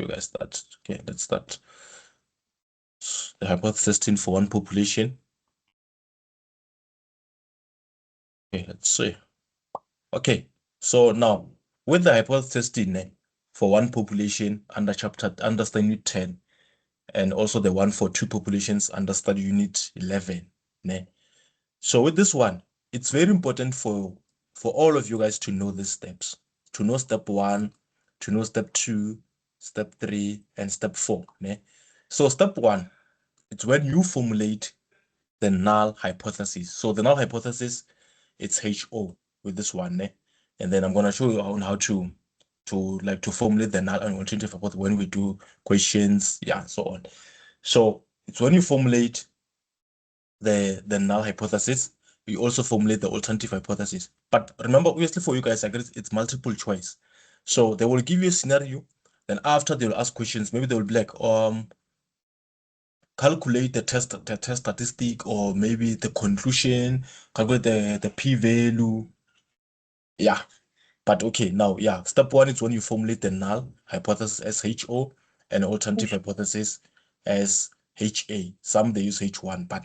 you guys that. Okay, let's start. The hypothesis testing for one population. Okay, let's see. Okay, so now with the hypothesis testing for one population under study unit 10, and also the one for two populations under study unit 11. So with this one, it's very important for all of you guys to know these steps, to know step 1, to know step 2, step 3, and step 4. So step 1, it's when you formulate the null hypothesis. So the null hypothesis, it's HO with this one. And then I'm going to show you on how to formulate the null and alternative hypothesis when we do questions, yeah, so on. So it's when you formulate the null hypothesis, you also formulate the alternative hypothesis. But remember, obviously for you guys, I guess it's multiple choice. So they will give you a scenario, then after they will ask questions. Maybe they will be like, calculate the test statistic, or maybe the conclusion, calculate the p-value. Yeah. But okay, now, yeah, step 1 is when you formulate the null hypothesis as HO and alternative hypothesis as HA. Some they use H1, but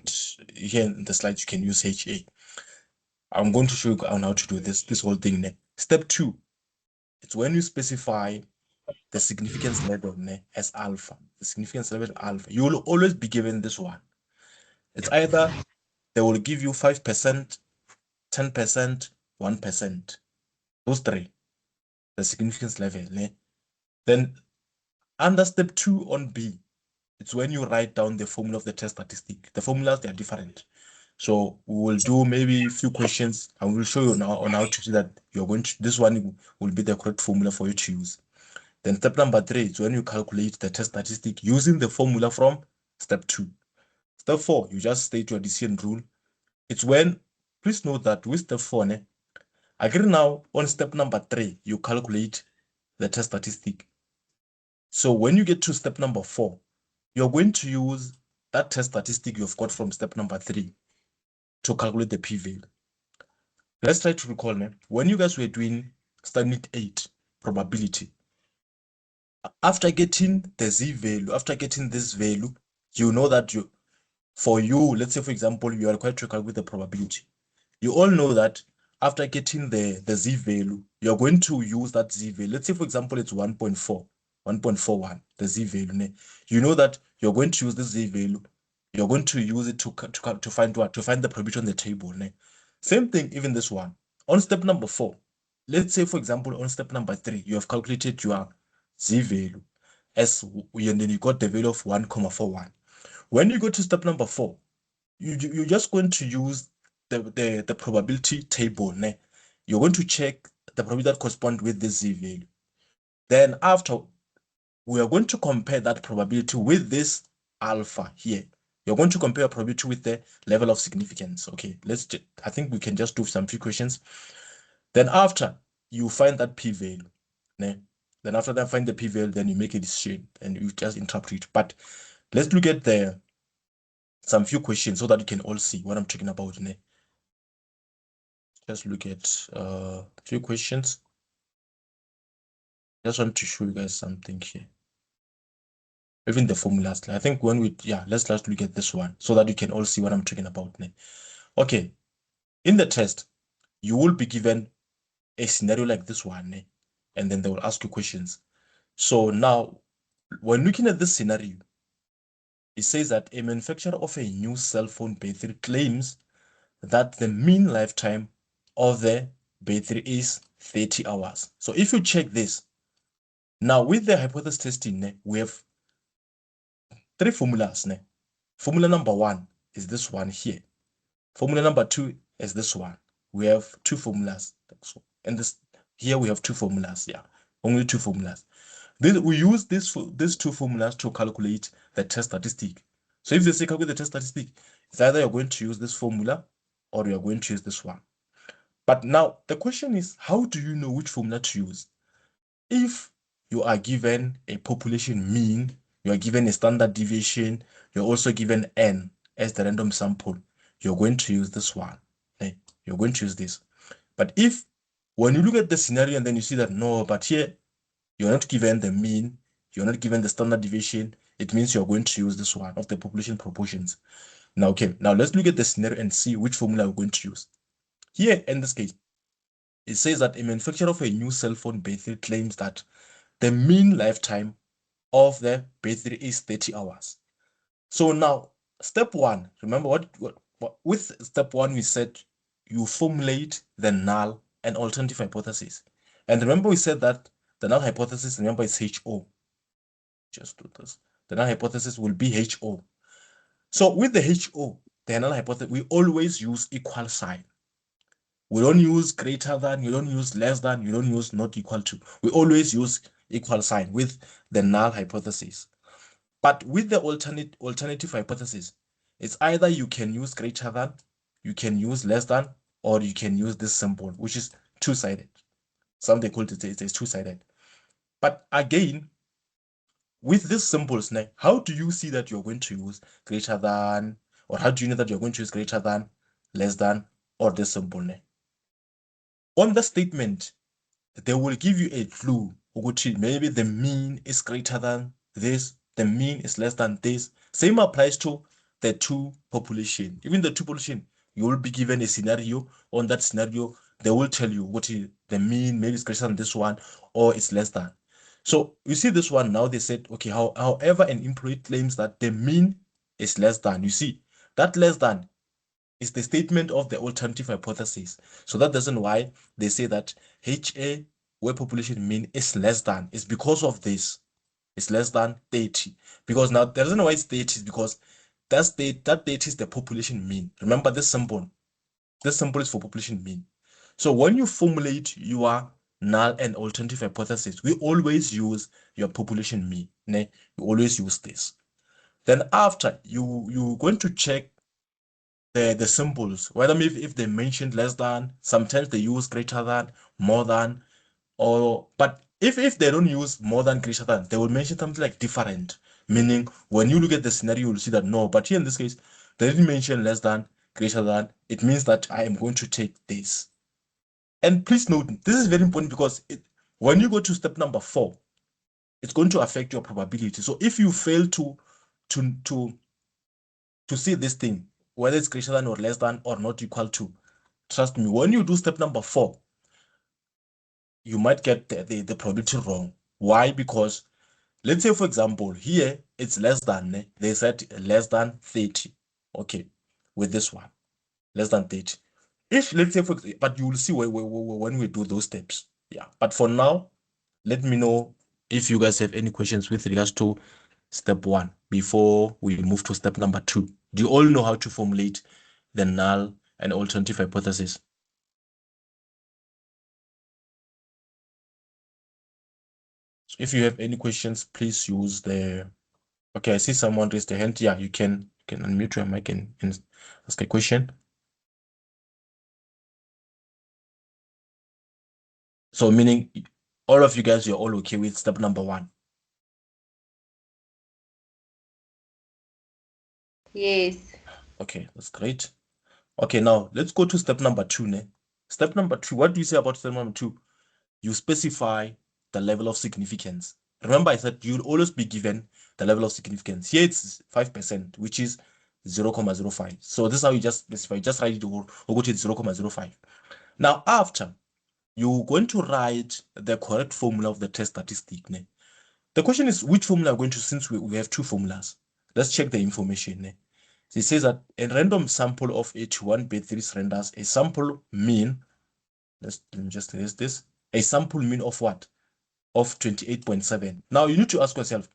here in the slides you can use HA. I'm going to show you on how to do this whole thing. Step 2, it's when you specify the significance level as alpha. The significance level alpha. You will always be given this one. It's either they will give you 5%, 10%, 1%. Those three, the significance level. Then under step 2 on B, it's when you write down the formula of the test statistic. The formulas, they are different. So we will do maybe a few questions and we'll show you now on how to see that you're going to, this one will be the correct formula for you to use. Then step number 3 is when you calculate the test statistic using the formula from step 2. Step 4, you just state your decision rule. It's when, please note that with step 4, agree now on step number 3, you calculate the test statistic. So when you get to step number 4, you're going to use that test statistic you've got from step number 3 to calculate the p-value. Let's try to recall when you guys were doing study unit 8 probability. After getting the z-value, after getting this value, you know that for you, let's say for example, you are required to calculate the probability. You all know that after getting the z-value, you're going to use that z-value. Let's say for example, it's 1.41, the z-value. You know that you're going to use this z-value. You're going to use it to find what? To find the probability on the table. Same thing, even this one. On step number 4, let's say for example, on step number 3, you have calculated your z-value as, and then you got the value of 1.41. When you go to step number 4, you're just going to use the probability table. You're going to check the probability that corresponds with the z-value. Then after, we are going to compare that probability with this alpha here. You're going to compare a probability with the level of significance. Okay, I think we can just do some few questions. Then after, you find that p-value. Then after that, find the p-value, then you make a decision and you just interpret. But let's look at some few questions so that you can all see what I'm talking about. Just look at a few questions. Just want to show you guys something here. Even the formulas. I think when let's look at this one so that you can all see what I'm talking about. Okay, in the test, you will be given a scenario like this one, and then they will ask you questions. So now, when looking at this scenario, it says that a manufacturer of a new cell phone battery claims that the mean lifetime of the battery is 30 hours. So if you check this, now with the hypothesis testing, we have 3 formulas. Formula number 1 is this one here. Formula number 2 is this one. We have 2 formulas. And here we have 2 formulas. Yeah, only 2 formulas. We use these 2 formulas to calculate the test statistic. So if they say calculate the test statistic, it's either you're going to use this formula or you're going to use this one. But now the question is, how do you know which formula to use? If you are given a population mean, you are given a standard deviation, you're also given n as the random sample, you're going to use this one. You're going to use this. But if when you look at the scenario and then you see that no, but here you're not given the mean, you're not given the standard deviation, it means you're going to use this one of the population proportions. Now, okay, now let's look at the scenario and see which formula we're going to use. Here, in this case, it says that a manufacturer of a new cell phone battery claims that the mean lifetime of the battery is 30 hours. So now, step one, remember what with step one, we said you formulate the null and alternative hypothesis. And remember, we said that the null hypothesis, remember, is HO. Just do this. The null hypothesis will be HO. So with the HO, the null hypothesis, we always use equal sign. We don't use greater than, you don't use less than, you don't use not equal to. We always use equal sign with the null hypothesis. But with the alternative hypothesis, it's either you can use greater than, you can use less than, or you can use this symbol, which is two-sided. Some they call it it's two-sided. But again, with these symbols now, how do you see that you're going to use greater than, or how do you know that you're going to use greater than, less than, or this symbol now? On the statement, they will give you a clue, which maybe the mean is greater than this, the mean is less than this. Same applies to the two population. Even the two population, you will be given a scenario. On that scenario, they will tell you what is the mean, maybe it's greater than this one, or it's less than. So you see this one now, they said, okay, however, an employee claims that the mean is less than. You see, that less than is the statement of the alternative hypothesis. So that doesn't why they say that HA, where population mean, is less than. It's because of this. It's less than 30. Because now the reason why it's 30 is because that 30 is the population mean. Remember this symbol. This symbol is for population mean. So when you formulate your null and alternative hypothesis, we always use your population mean. You always use this. Then after you're going to check the symbols, whether if they mentioned less than, sometimes they use greater than, more than, or but if they don't use more than, greater than, they will mention something like different, meaning when you look at the scenario you'll see that no, but here in this case they didn't mention less than, greater than. It means that I am going to take this. And please note, this is very important because when you go to step number 4, it's going to affect your probability. So if you fail to see this thing, whether it's greater than or less than or not equal to, trust me, when you do step number 4, you might get the probability wrong. Why? Because let's say, for example, here it's less than, they said less than 30. Okay, with this one, less than 30. If, let's say, but you will see when we do those steps. Yeah, but for now, let me know if you guys have any questions with regards to step 1 before we move to step number 2. Do you all know how to formulate the null and alternative hypothesis? So if you have any questions, please use the... Okay, I see someone raised their hand. Yeah, you can unmute your mic and ask a question. So meaning all of you guys, you're all okay with step number 1? Yes. Okay, that's great. Okay, now let's go to step number 2. Step number 2, what do you say about step number 2? You specify the level of significance. Remember, I said you'll always be given the level of significance. Here it's 5%, which is 0.05. So this is how you just specify. Just write it or go to 0.05. Now, after you're going to write the correct formula of the test statistic. The question is which formula we're going to, since we have 2 formulas. Let's check the information. So it says that a random sample of 81 batteries renders a sample mean. Let me just erase this. A sample mean of what? Of 28.7. Now you need to ask yourself,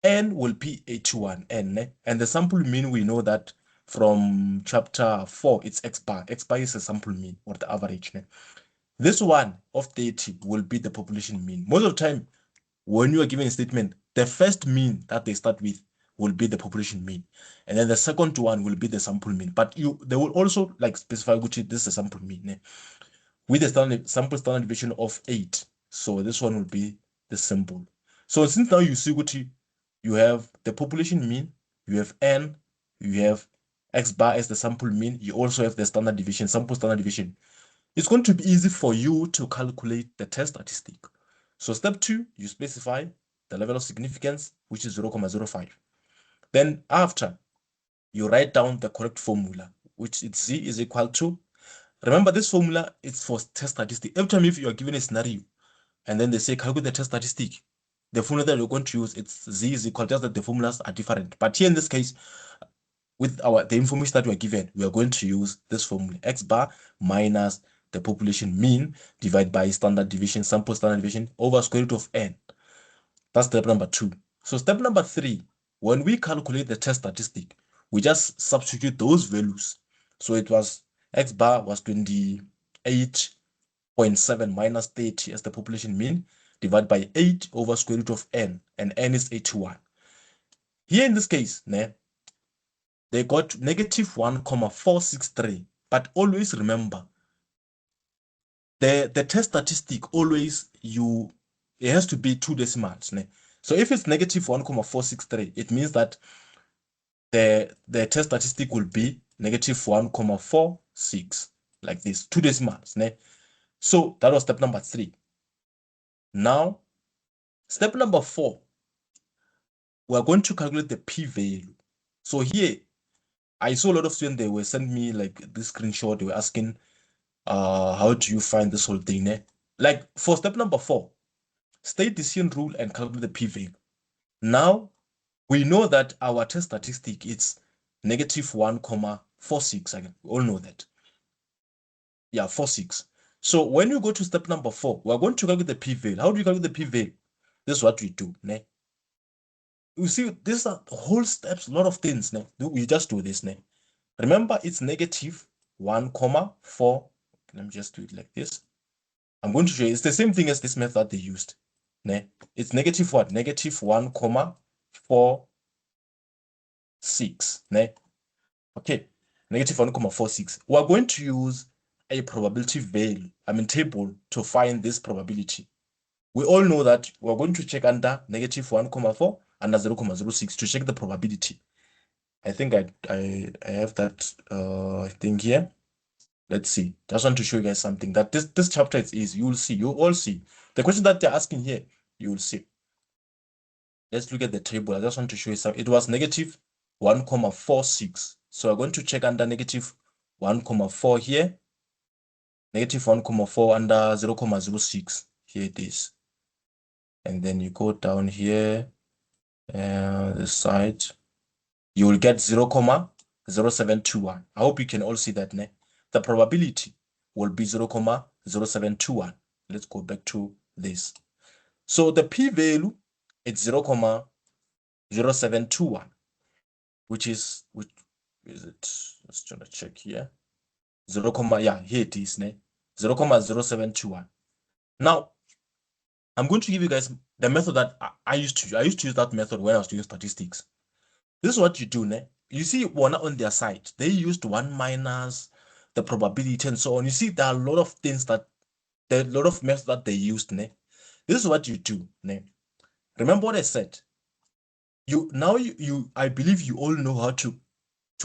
n will be 81, n, and the sample mean, we know that from chapter 4, it's x bar. X bar is a sample mean, or the average. This one of 30 will be the population mean. Most of the time, when you are given a statement, the first mean that they start with will be the population mean, and then the second one will be the sample mean. But they will also like specify which this is a sample mean with a sample standard deviation of 8. So this one will be the symbol. So since now you see what you have the population mean, you have n, you have x bar as the sample mean, you also have the standard deviation, sample standard deviation. It's going to be easy for you to calculate the test statistic. So step 2, you specify the level of significance, which is 0.05. Then after, you write down the correct formula, which is Z is equal to, remember this formula is for test statistic. Every time if you are given a scenario and then they say calculate the test statistic, the formula that you're going to use, it's Z is equal, just that the formulas are different. But here in this case, with the information that we are given, we are going to use this formula, X bar minus the population mean divided by standard deviation, sample standard deviation over square root of n. That's step number 2. So step number 3, when we calculate the test statistic, we just substitute those values. So it was X bar was 28.7 minus 30 as the population mean divided by 8 over square root of n, and n is 81. Here in this case, they got negative 1,463. But always remember, the test statistic always, it has to be 2 decimals. So if it's negative 1,463, it means that the test statistic will be negative 1,46, like this, 2 decimals. So that was step number 3. Now, step number 4, we're going to calculate the p-value. So here, I saw a lot of students, they were sending me like this screenshot, they were asking, how do you find this whole thing? Like for step number 4, state decision rule and calculate the p-value. Now, we know that our test statistic is negative 1,46. Again, we all know that. Yeah, 46. So when you go to step number 4, we're going to calculate the p-value. How do you calculate the p-value? This is what we do. You see, these are whole steps, a lot of things. We just do this. Remember, it's negative 1,4. Let me just do it like this. I'm going to show you. It's the same thing as this method they used. It's negative what? Negative 1,46. Okay, negative 1,46. We're going to use a probability value, table, to find this probability. We all know that we're going to check under negative 1,4 under 0,06 to check the probability. I think I have that thing here. Let's see. Just want to show you guys something, that this chapter is easy. You will see. You all see. The question that they're asking here, you will see. Let's look at the table. I just want to show you something. It was negative 1,46. So we're going to check under negative 1,4 here. Negative 1,4 under 0,06. Here it is. And then you go down here, this side, you will get 0,0721. I hope you can all see that. The probability will be 0,0721. Let's go back to this. So the p-value is 0,0721, which is it? Let's try to check here. 0, yeah, here it is. 0,0721. Now, I'm going to give you guys the method that I used to use. I used to use that method when I was doing statistics. This is what you do. You see, one on their side, they used 1 minus the probability and so on. You see, there are a lot of things that, there are a lot of methods that they used. This is what you do. Remember what I said. I believe you all know how to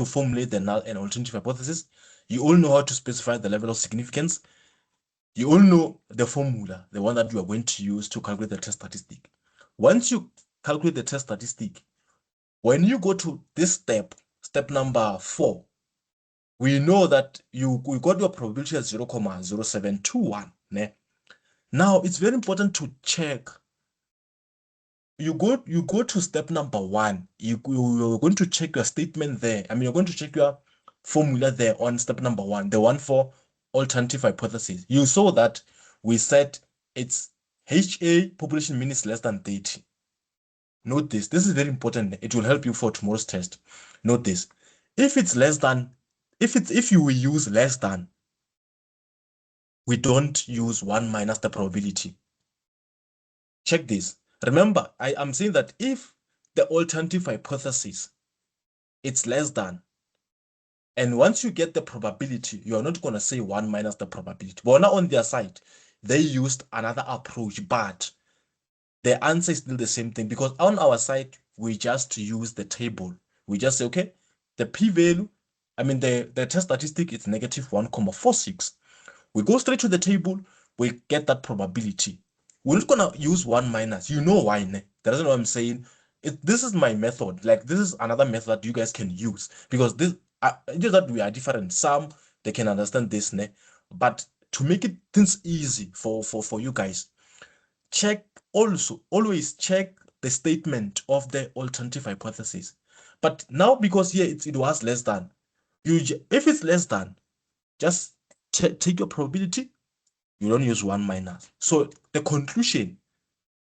formulate the null and alternative hypothesis. You all know how to specify the level of significance. You all know the formula, the one that you are going to use to calculate the test statistic. Once you calculate the test statistic, when you go to this step number 4, we know that you got your probability as 0,0721. Now, it's very important to check. You go to step number 1. You're going to check your statement there. You're going to check your formula there on step number 1, the one for alternative hypothesis. You saw that we said it's HA population mean is less than 30. Note this. This is very important. It will help you for tomorrow's test. Note this. If it's less than, if you will use less than, we don't use 1 minus the probability. Check this. Remember, I am saying that if the alternative hypothesis, it's less than, and once you get the probability, you are not going to say 1 minus the probability. But now on their side, they used another approach, but the answer is still the same thing, because on our side, we just use the table. We just say, okay, the p-value, the test statistic is negative 1,46. We go straight to the table, we get that probability. we're not gonna use 1 minus. You know why, ne? The reason why I'm saying this is my method. Like this is another method you guys can use because this just that we are different. Some they can understand this, ne? But to make it things easy for you guys, check also always check the statement of the alternative hypothesis. But now because here it was less than, if it's less than, just take your probability. You don't use 1 minus. So the conclusion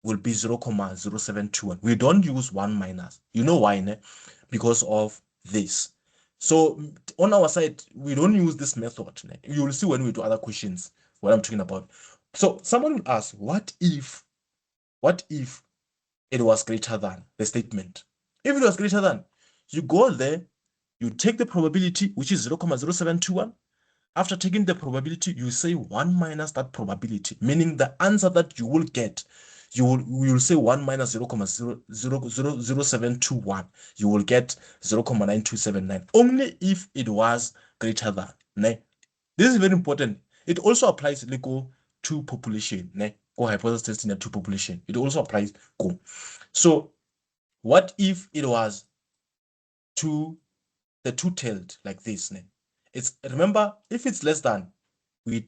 will be 0.0721. We don't use 1 minus. You know why, ne? Because of this. So on our side, we don't use this method. Ne? You will see when we do other questions what I'm talking about. So someone will ask, what if it was greater than the statement? If it was greater than, you go there, you take the probability, which is 0.0721. After taking the probability, you say 1 minus that probability, meaning the answer that you will get, you will say 1 minus 0.00721. You will get 0.9279, only if it was greater than. Ne? This is very important. It also applies to population. Ne? Go hypothesis testing to population. It also applies. Go. So what if it was the two-tailed like this? Ne? It's, remember, if it's less than, we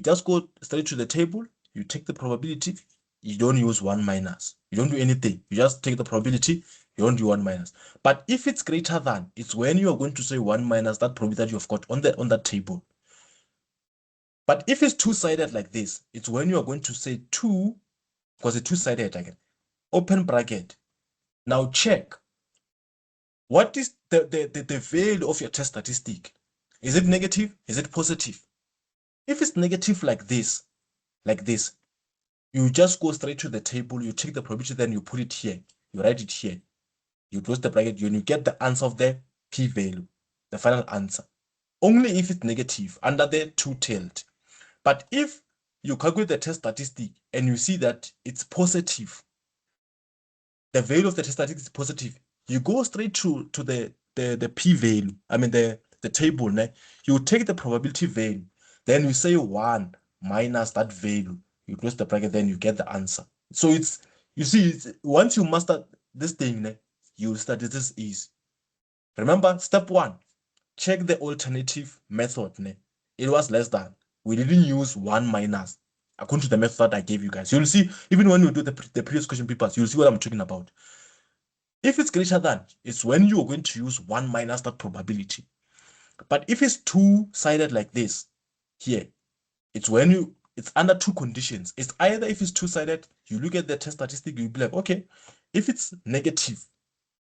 just go straight to the table. You take the probability. You don't use 1 minus. You don't do anything. You just take the probability. You don't do 1 minus. But if it's greater than, it's when you are going to say 1 minus that probability that you've got on that table. But if it's two-sided like this, it's when you are going to say 2, because it's two-sided again. Open bracket. Now check. What is the value of your test statistic? Is it negative? Is it positive? If it's negative like this, you just go straight to the table, you take the probability, then you put it here, you write it here, you close the bracket, and you get the answer of the p-value, the final answer. Only if it's negative under the two-tailed. But if you calculate the test statistic and you see that it's positive, the value of the test statistic is positive, you go straight to the p-value, I mean the table, né? You take the probability value, then you say 1 minus that value, you close the bracket, then you get the answer. So it's, you see, once you master this thing, né, you start, this is, remember, step 1, check the alternative method, né? It was less than. We didn't use 1 minus according to the method I gave you guys. You'll see, even when you do the previous question papers, you'll see what I'm talking about. If it's greater than, it's when you're going to use 1 minus that probability. But if it's two-sided like this, here, it's when it's under two conditions. It's either if it's two-sided, you look at the test statistic, you'll be like, okay, if it's negative,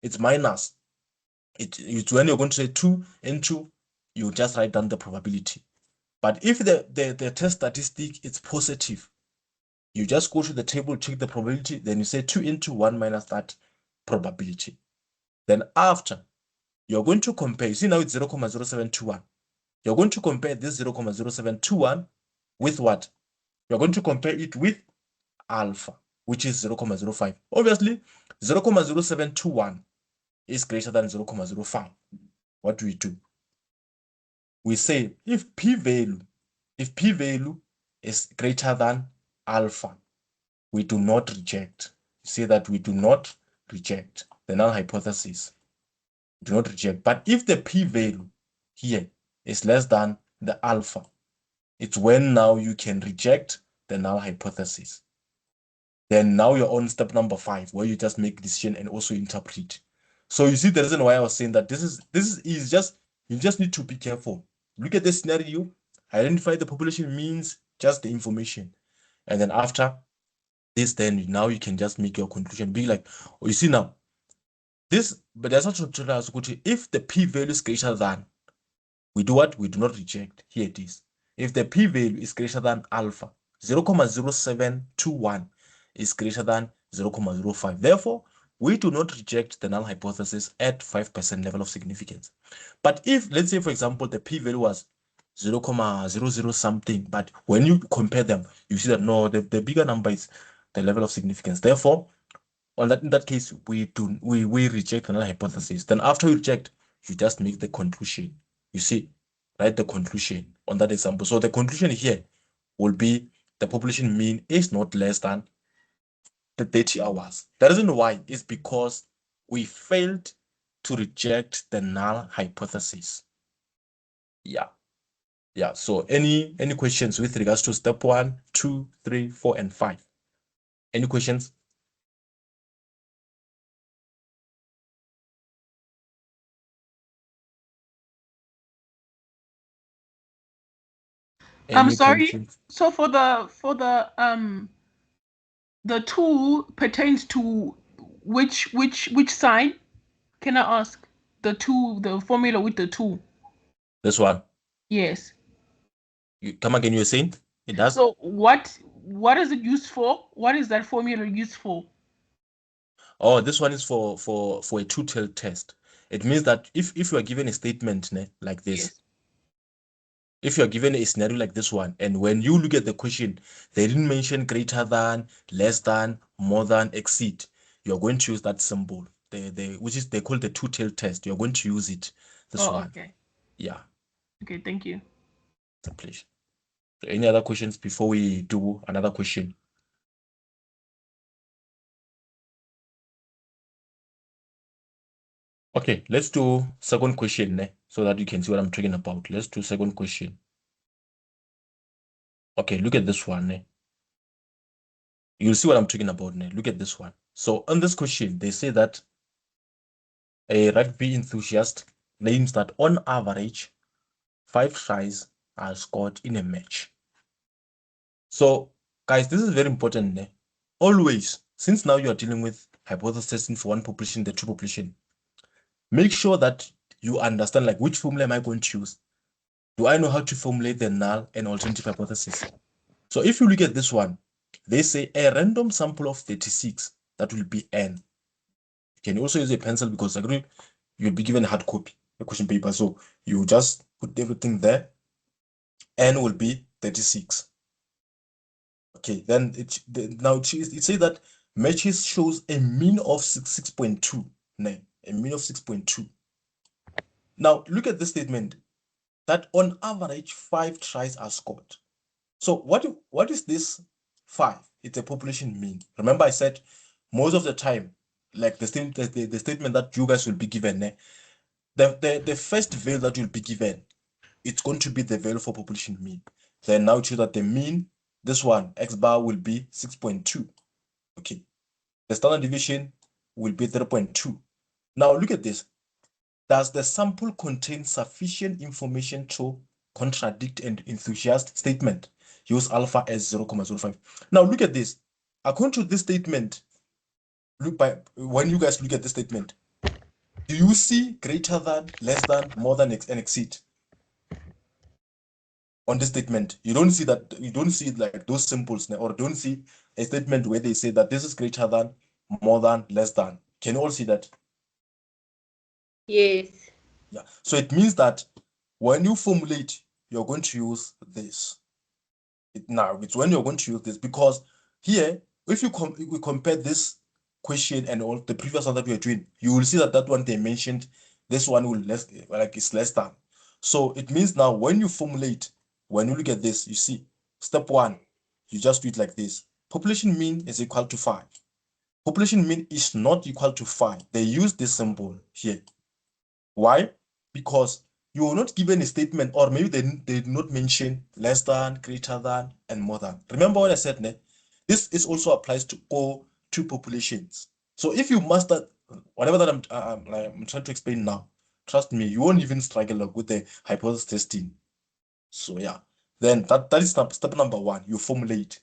it's minus. It's when you're going to say 2 and 2, you just write down the probability. But if the test statistic is positive, you just go to the table, check the probability, then you say 2 into 1 minus that probability. Then after, you're going to compare. You see now it's 0.0721. You're going to compare this 0.0721 with what? You're going to compare it with alpha, which is 0.05. Obviously, 0.0721 is greater than 0.05. What do? We say if p-value is greater than alpha, we do not reject. You see that we do not reject the null hypothesis. Do not reject. But if the p-value here is less than the alpha, it's when now you can reject the null hypothesis. Then now you're on step number 5, where you just make decision and also interpret. So you see the reason why I was saying that this is just, you just need to be careful. Look at the scenario, identify the population means, just the information. And then after this, then now you can just make your conclusion. Be like, oh, you see now, this, but there's also if the p-value is greater than, we do what? We do not reject. Here it is. If the p-value is greater than alpha, 0.0721 is greater than 0.05. Therefore, we do not reject the null hypothesis at 5% level of significance. But if, let's say, for example, the p-value was 0.00 something, but when you compare them, you see that no, the bigger number is the level of significance. Therefore, in that case, we reject the null hypothesis. Then after you reject, you just make the conclusion. You see, write the conclusion on that example. So the conclusion here will be the population mean is not less than the 30 hours. The reason why is because we failed to reject the null hypothesis. Yeah. Yeah. So any questions with regards to step 1, 2, 3, 4, and 5? Any questions? I'm Any sorry. questions? So for the two pertains to which sign? Can I ask? The formula with the two. This one. Yes. You come again, you're saying? It does? So what is it used for? What is that formula used for? Oh, this one is for a two-tailed test. It means that if you are given a statement like this, Yes. if you are given a scenario like this one, and when you look at the question, they didn't mention greater than, less than, more than, exceed, you're going to use that symbol, which is they call the two-tailed test. You're going to use it. This Oh, one. okay. Yeah, Okay, thank you. it's a pleasure. So any other questions before we do another question? Okay, let's do second question so that you can see what I'm talking about. Let's do second question. Okay, look at this one. You'll see what I'm talking about now. Look at this one. So on this question, they say that a rugby enthusiast claims that on average, 5 tries are scored in a match. So guys, this is very important. Always, since now you are dealing with hypothesis testing for one population, the two population, make sure that you understand like which formula am I going to use? Do I know how to formulate the null and alternative hypothesis? So if you look at this one, they say a random sample of 36, that will be n. You can also use a pencil because agree you'll be given a hard copy, a question paper. So you just put everything there. N will be 36. Okay, then now it says that matches shows a mean of 6.2. A mean of 6.2. Now look at this statement that on average 5 tries are scored. So what is this 5? It's a population mean. Remember I said most of the time, like the statement that you guys will be given, the first value that you'll be given, it's going to be the value for population mean. Then now choose that the mean, this one, x bar will be 6.2. Okay. The standard deviation will be 0.2. Now look at this. Does the sample contain sufficient information to contradict an enthusiast statement? Use alpha as 0.05. Now look at this. According to this statement, when you guys look at this statement, do you see greater than, less than, more than, and exceed on this statement? You don't see that. You don't see like those symbols, or don't see a statement where they say that this is greater than, more than, less than. Can you all see that? Yes. Yeah. So it means that when you formulate, you're going to use this. Now it's when you're going to use this, because here, if we compare this question and all the previous one that we are doing, you will see that one they mentioned, this one will less, like it's less than. So it means now when you formulate, when you look at this, you see step 1, you just do it like this. Population mean is equal to 5. Population mean is not equal to 5. They use this symbol here. Why? Because you were not given a statement, or maybe they did not mention less than, greater than, and more than. Remember what I said, this is also applies to all two populations. So if you master whatever that I'm trying to explain now, trust me, you won't even struggle with the hypothesis testing. So yeah, then that is step number 1. You formulate.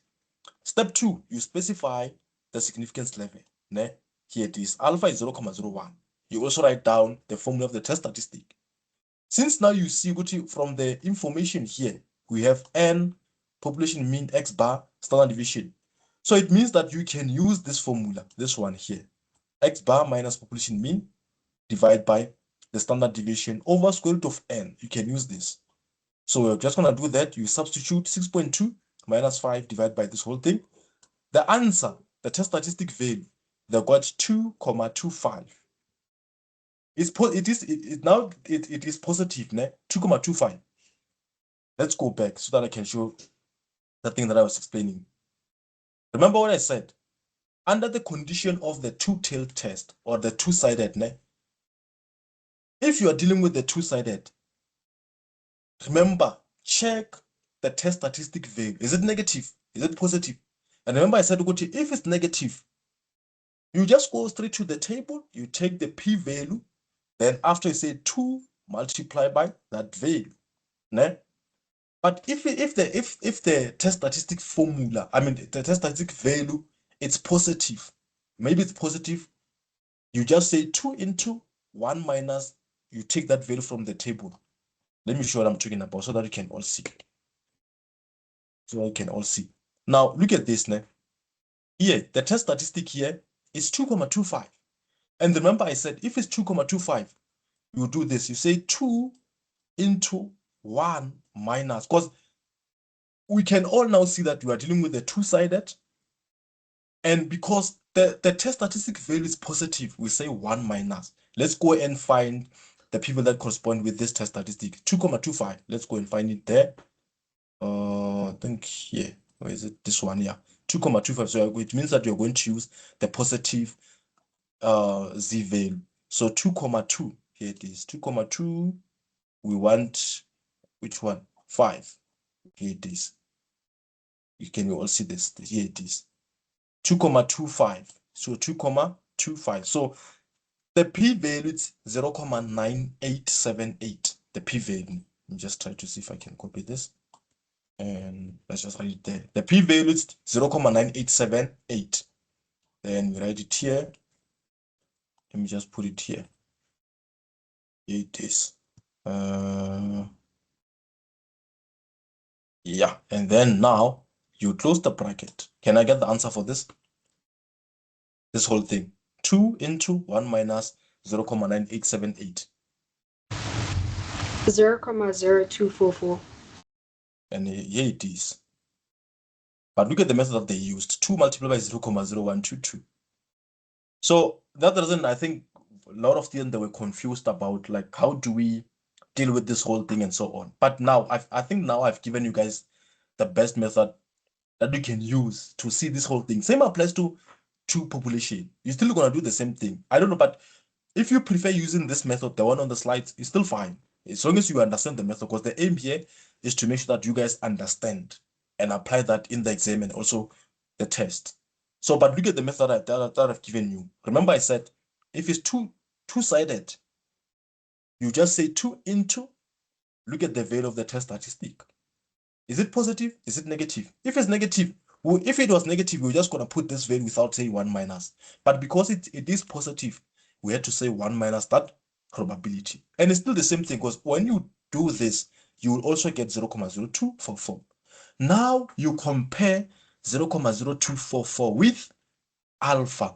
Step 2, you specify the significance level. Here it is. Alpha is 0.01. You also write down the formula of the test statistic. Since now you see from the information here, we have n, population mean, x bar, standard deviation. So it means that you can use this formula, this one here, x bar minus population mean divided by the standard deviation over square root of n. You can use this. So we're just going to do that. You substitute 6.2 minus 5 divided by this whole thing. The answer, the test statistic value, they got 2.25. It is positive, 2.25. Let's go back so that I can show the thing that I was explaining. Remember what I said? Under the condition of the two-tailed test or the two-sided, if you are dealing with the two-sided, remember, check the test statistic value. Is it negative? Is it positive? And remember I said, if it's negative, you just go straight to the table, you take the p-value, then after you say 2 multiplied by that value. But if the test statistic formula, I mean the test statistic value, it's positive, maybe it's positive, you just say 2 into 1 minus, you take that value from the table. Let me show what I'm talking about so that you can all see. Now look at this now. Here, the test statistic here is 2,25. And remember I said if it's 2,25, you do this. You say 2 into 1 minus, because we can all now see that we are dealing with a two-sided, and because the test statistic value is positive, we say 1 minus. Let's go and find the people that correspond with this test statistic. 2,25. Let's go and find it there. I think here. Where is it? This one, yeah. 2,25. So it means that you're going to use the positive z value. So 2,2. Here it is. 2,2. We want which one? 5. Here it is. You can all see this. Here it is. 2,25. So 2,25. So the p-value is 0,9878. The p-value. Let me just try to see if I can copy this. And let's just write it there. The p-value is 0,9878. Then we write it here. Let me just put it here. Here it is. Yeah. And then now you close the bracket. Can I get the answer for this? This whole thing. 2 into 1 minus 0,9878. 0,0244. And here it is. But look at the method that they used. 2 multiplied by 0,0122. So that reason, I think a lot of students, they were confused about like, how do we deal with this whole thing and so on. But now, I think now I've given you guys the best method that you can use to see this whole thing. Same applies to population. You're still going to do the same thing. I don't know, but if you prefer using this method, the one on the slides, is still fine. As long as you understand the method, because the aim here is to make sure that you guys understand and apply that in the exam and also the test. So, but look at the method that I've given you. Remember I said, if it's two-sided, you just say 2 into, look at the value of the test statistic. Is it positive? Is it negative? If it's negative, if it was negative, we're just going to put this value without saying 1 minus. But because it is positive, we had to say 1 minus that probability. And it's still the same thing, because when you do this, you will also get 0,0244. Now you compare 0,0244 with alpha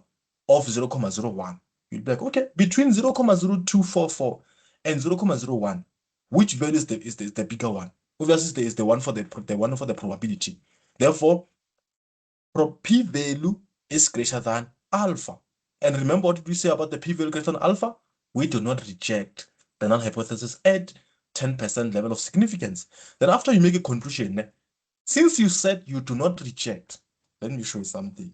of 0,01. You'll be like, okay, between 0,0244 and 0,01, which value is the bigger one? Obviously, is the one for the probability. Therefore, p-value is greater than alpha. And remember, what did we say about the p-value greater than alpha? We do not reject the null hypothesis at 10% level of significance. Then after you make a conclusion, since you said you do not reject, let me show you something.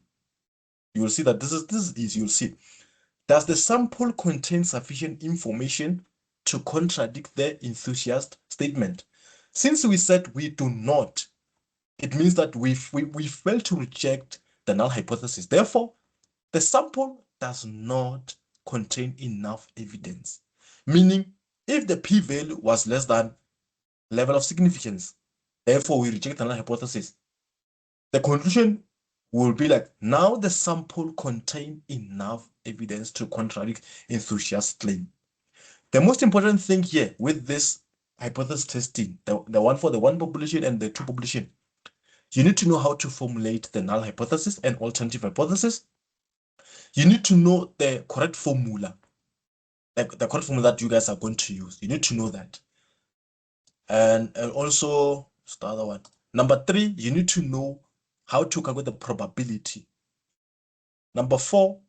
You will see that this is easy. You'll see. Does the sample contain sufficient information to contradict the enthusiast statement? Since we said we do not, it means that we fail to reject the null hypothesis. Therefore, the sample does not contain enough evidence. Meaning, if the p-value was less than level of significance, therefore we reject the null hypothesis. The conclusion will be like, now the sample contains enough evidence to contradict enthusiast claim. The most important thing here with this hypothesis testing, the one for the one population and the two population, you need to know how to formulate the null hypothesis and alternative hypothesis. You need to know the correct formula, like the correct formula that you guys are going to use. You need to know that. And also, what's the other one? Number 3, you need to know how to calculate the probability. Number 4,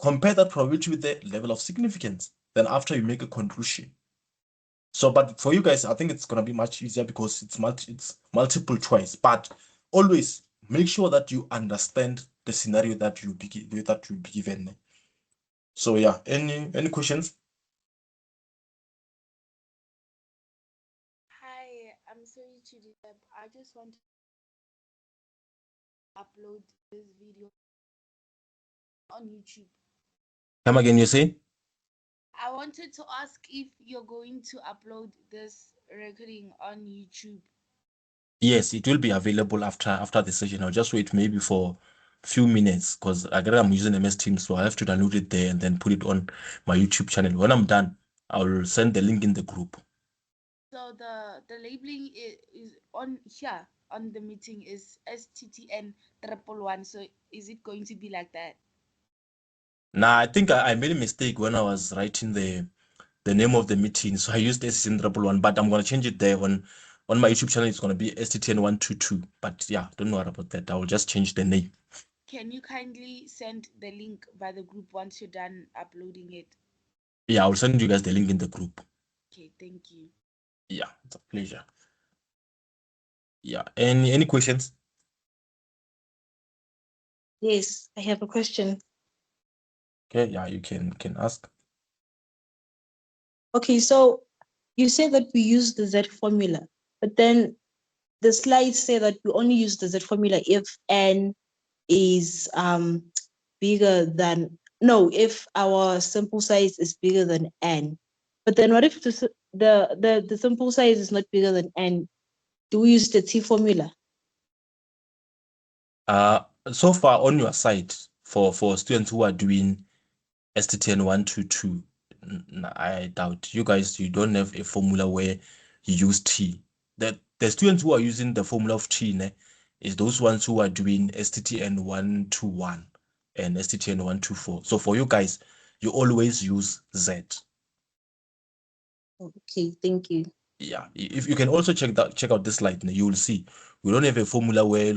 compare that probability with the level of significance. Then after you make a conclusion. So, but for you guys, I think it's going to be much easier because it's multiple choice. But always make sure that you understand the scenario that you'll be given. So yeah, any questions? Hi, I'm sorry to disturb. I just want to upload this video on YouTube. Come again, you say? I wanted to ask if you're going to upload this recording on YouTube. Yes, it will be available after the session. I'll just wait maybe for a few minutes because I'm using MS Teams, so I have to download it there and then put it on my YouTube channel. When I'm done, I'll send the link in the group. So the labeling is on here on the meeting is STTN122. So is it going to be like that? Nah, I think I made a mistake when I was writing the name of the meeting. So I used STTN122, but I'm gonna change it there on my YouTube channel. It's gonna be STTN122. But yeah, don't worry about that. I will just change the name. Can you kindly send the link by the group once you're done uploading it? Yeah, I'll send you guys the link in the group. Okay, thank you. Yeah, it's a pleasure. Yeah, any questions? Yes, I have a question. Okay, yeah, you can ask. Okay, so you say that we use the Z formula, but then the slides say that we only use the Z formula if n is bigger than, no, if our sample size is bigger than n. But then what if the sample size is not bigger than n? Do we use the T formula? So far on your side for students who are doing STTN122, I doubt you guys, you don't have a formula where you use T. The students who are using the formula of T is those ones who are doing STTN121 and STTN124. So for you guys, you always use Z. Okay, thank you. Yeah, if you can also check out this slide, you will see we don't have a formula where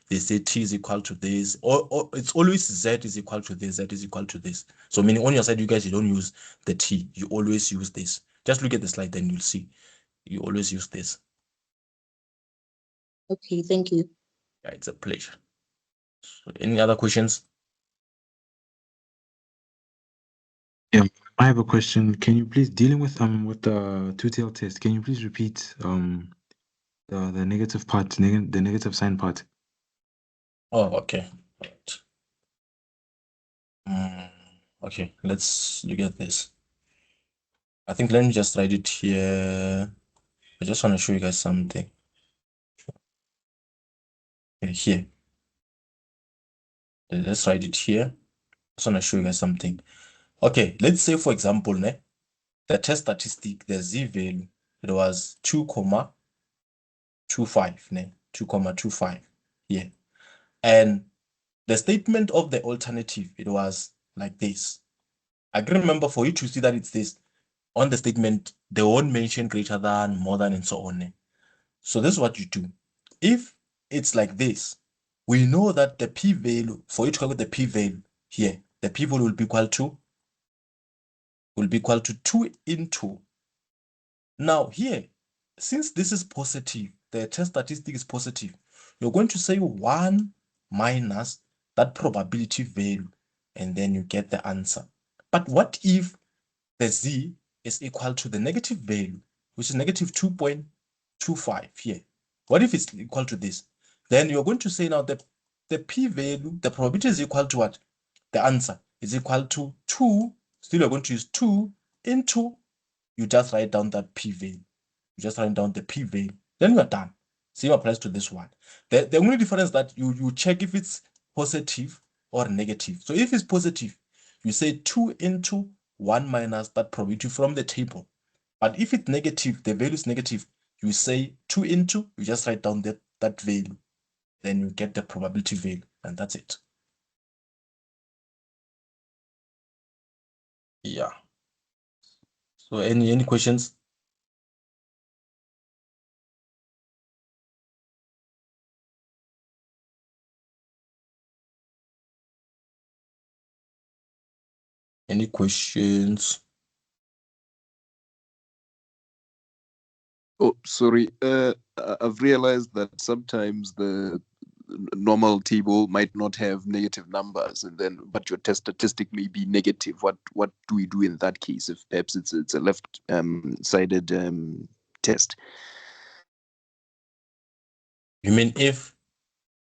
they say T is equal to this, or it's always Z is equal to this, Z is equal to this. So meaning on your side, you guys, you don't use the T, you always use this. Just look at the slide, then you'll see you always use this. Okay, thank you. Yeah, it's a pleasure. So any other questions? Yeah, I have a question. Can you please, dealing with the two-tailed test, can you please repeat the negative part, the negative sign part? Oh, okay. Right. Okay, let's look at this. I think let me just write it here. I just want to show you guys something. Okay, here. Let's write it here. Just want to show you guys something. Okay, let's say for example, the test statistic, the z value, it was 2.25, 2.25 here. And the statement of the alternative, it was like this. I can remember for you to see that it's this. On the statement, they won't mention greater than, more than, and so on. So this is what you do. If it's like this, we know that the p-value, for you to calculate the p-value here, the p-value will be equal to 2 into. Now here, since this is positive, the test statistic is positive, you're going to say 1 minus that probability value, and then you get the answer. But what if the z is equal to the negative value, which is negative 2.25 here? What if it's equal to this? Then you're going to say now the p-value, the probability is equal to what? The answer is equal to 2. Still, you're going to use 2 into, you just write down that p-value. You just write down the p-value. Then you're done. Same applies to this one. The only difference that you check if it's positive or negative. So if it's positive, you say 2 into 1 minus that probability from the table. But if it's negative, the value is negative, you say 2 into, you just write down that value. Then you get the probability value, and that's it. Yeah. So any questions? Any questions? Oh, sorry. I've realized that sometimes the normal table might not have negative numbers, and then but your test statistic may be negative. What do we do in that case if perhaps it's a left sided test? You mean if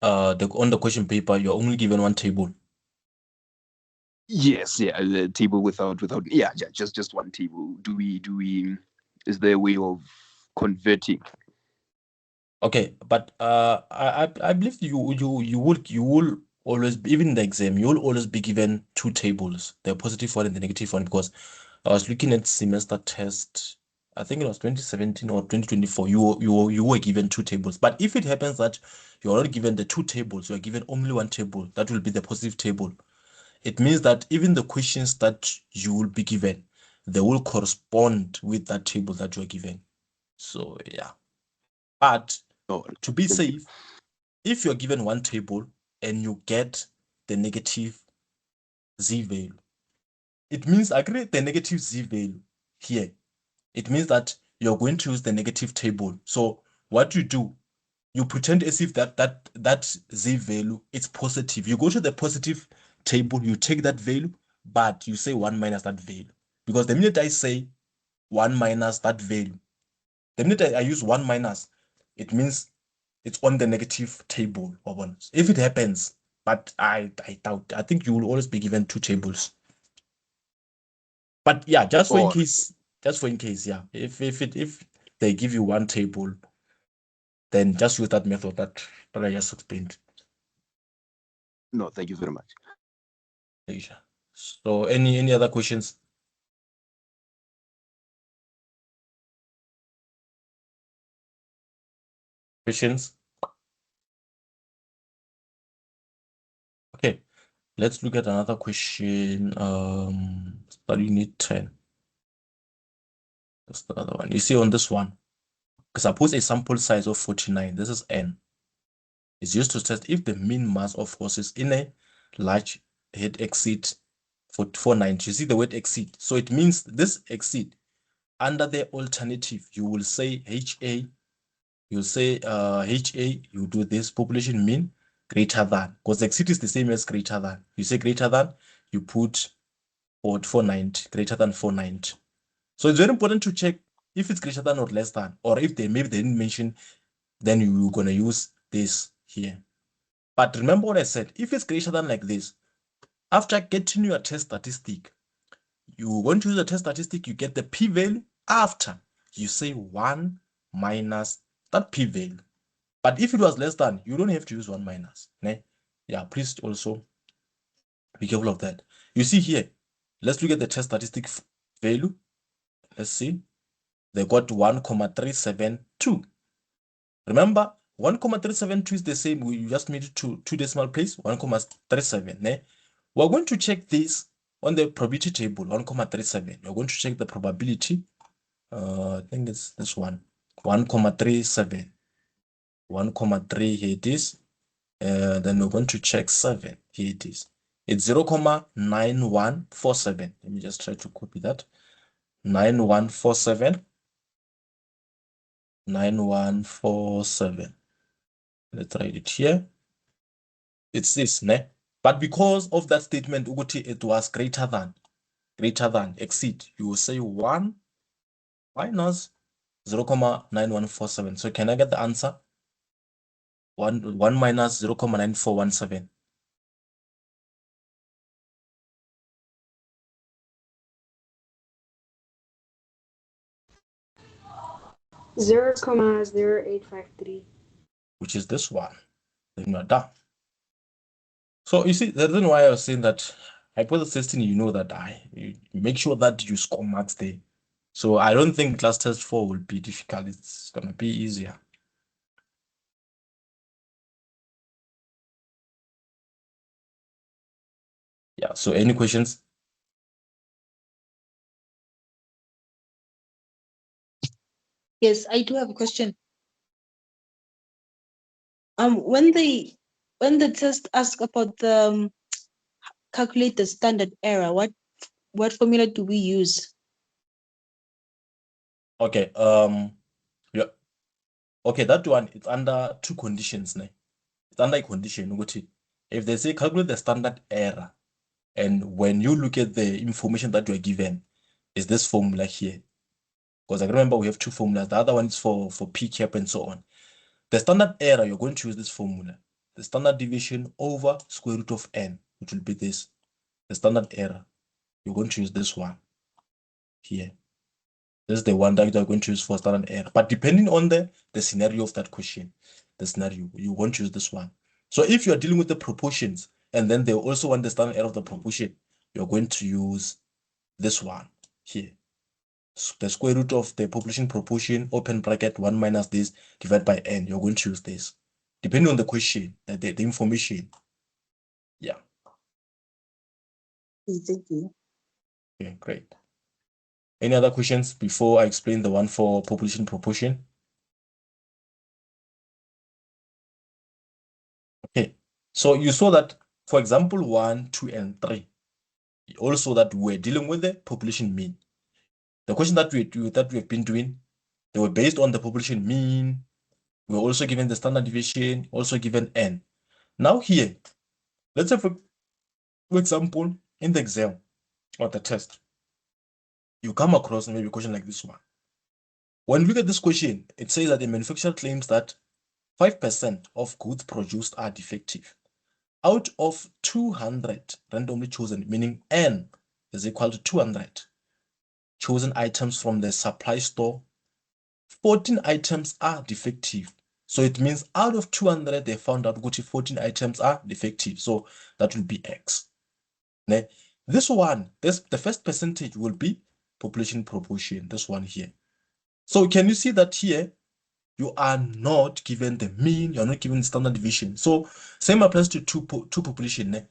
on the question paper you're only given one table? Yes, yeah, the table without yeah, just one table. Do we is there a way of converting? Okay, but I believe you will always, even in the exam, you will always be given two tables, the positive one and the negative one, because I was looking at semester test, I think it was 2017 or 2024, you were given two tables. But if it happens that you're not given the two tables, you are given only one table, that will be the positive table. It means that even the questions that you will be given, they will correspond with that table that you are given. So yeah. But Oh, to be thank you. safe, if you're given one table and you get the negative z value, it means I create the negative z value here. It means that you're going to use the negative table. So what you do, you pretend as if that z value is positive. You go to the positive table, you take that value, but you say 1 minus that value. Because the minute I say 1 minus that value, the minute I use 1 minus, it means it's on the negative table. If it happens, but I doubt. I think you will always be given two tables. But yeah, just for in case, yeah. If they give you one table, then just use that method that I just explained. No, thank you very much. So any other questions? Questions? Okay, let's look at another question. Study unit 10. That's the other one. You see on this one, suppose a sample size of 49. This is n. Is used to test if the mean mass of horses in a large herd exceed 490. You see the word exceed. So it means this exceed. Under the alternative, you will say HA. You say HA, you do this population mean greater than. Because exceed is the same as greater than. You say greater than, you put 490, greater than 490. So it's very important to check if it's greater than or less than, or if maybe they didn't mention, then you're going to use this here. But remember what I said, if it's greater than like this, after getting your test statistic, you want to use the test statistic, you get the p-value after you say 1 minus that p-value. But if it was less than, you don't have to use 1 minus. Ne? Yeah, please also be careful of that. You see here, let's look at the test statistic value. Let's see. They got 1,372. Remember, 1,372 is the same. We just made it to two decimal place, 1,37. Ne? We're going to check this on the probability table, 1,37. We're going to check the probability. I think it's this one, 1,37. 1,3, here it is. Then we're going to check 7. Here it is. It's 0,9147. Let me just try to copy that. 9147. 9147. Let's write it here. It's this, ne? But because of that statement, it was greater than, exceed, you will say 1 minus 0,9147. So can I get the answer? 1 minus 0,9417. Zero comma 0853. Which is this one. Then you're done. So you see, the reason why I was saying that hypothesis testing, you know that you make sure that you score marks there. So I don't think class test 4 will be difficult. It's gonna be easier. Yeah, so any questions? Yes, I do have a question. When the test asks about the calculate the standard error, what formula do we use? Okay, Okay, that one, it's under two conditions. Ne? It's under a condition. If they say calculate the standard error, and when you look at the information that you are given, is this formula here. Because I remember we have two formulas. The other one is for P cap and so on. The standard error, you're going to use this formula. The standard deviation over square root of n, which will be this. The standard error, you're going to use this one here. This is the one that you're going to use for standard error. But depending on the scenario of that question, the scenario, you won't use this one. So if you're dealing with the proportions, and then they also want the standard error of the proportion, you're going to use this one here. So the square root of the population proportion, open bracket, 1 minus this, divided by n. You're going to use this. Depending on the question, the information. Yeah. Thank you. Okay, great. Any other questions before I explain the one for population proportion? Okay, so you saw that, for example, 1, 2, and 3, also that we're dealing with the population mean. The question that we've been doing, they were based on the population mean. We're also given the standard deviation, also given n. Now here, let's say for example, in the exam or the test, you come across maybe a question like this one. When you look at this question, it says that the manufacturer claims that 5% of goods produced are defective. Out of 200 randomly chosen, meaning n is equal to 200 chosen items from the supply store, 14 items are defective. So it means out of 200, they found out that 14 items are defective. So that will be X. Now, this one, the first percentage will be population proportion, this one here. So can you see that here, you are not given the mean, you're not given the standard deviation. So same applies to two population,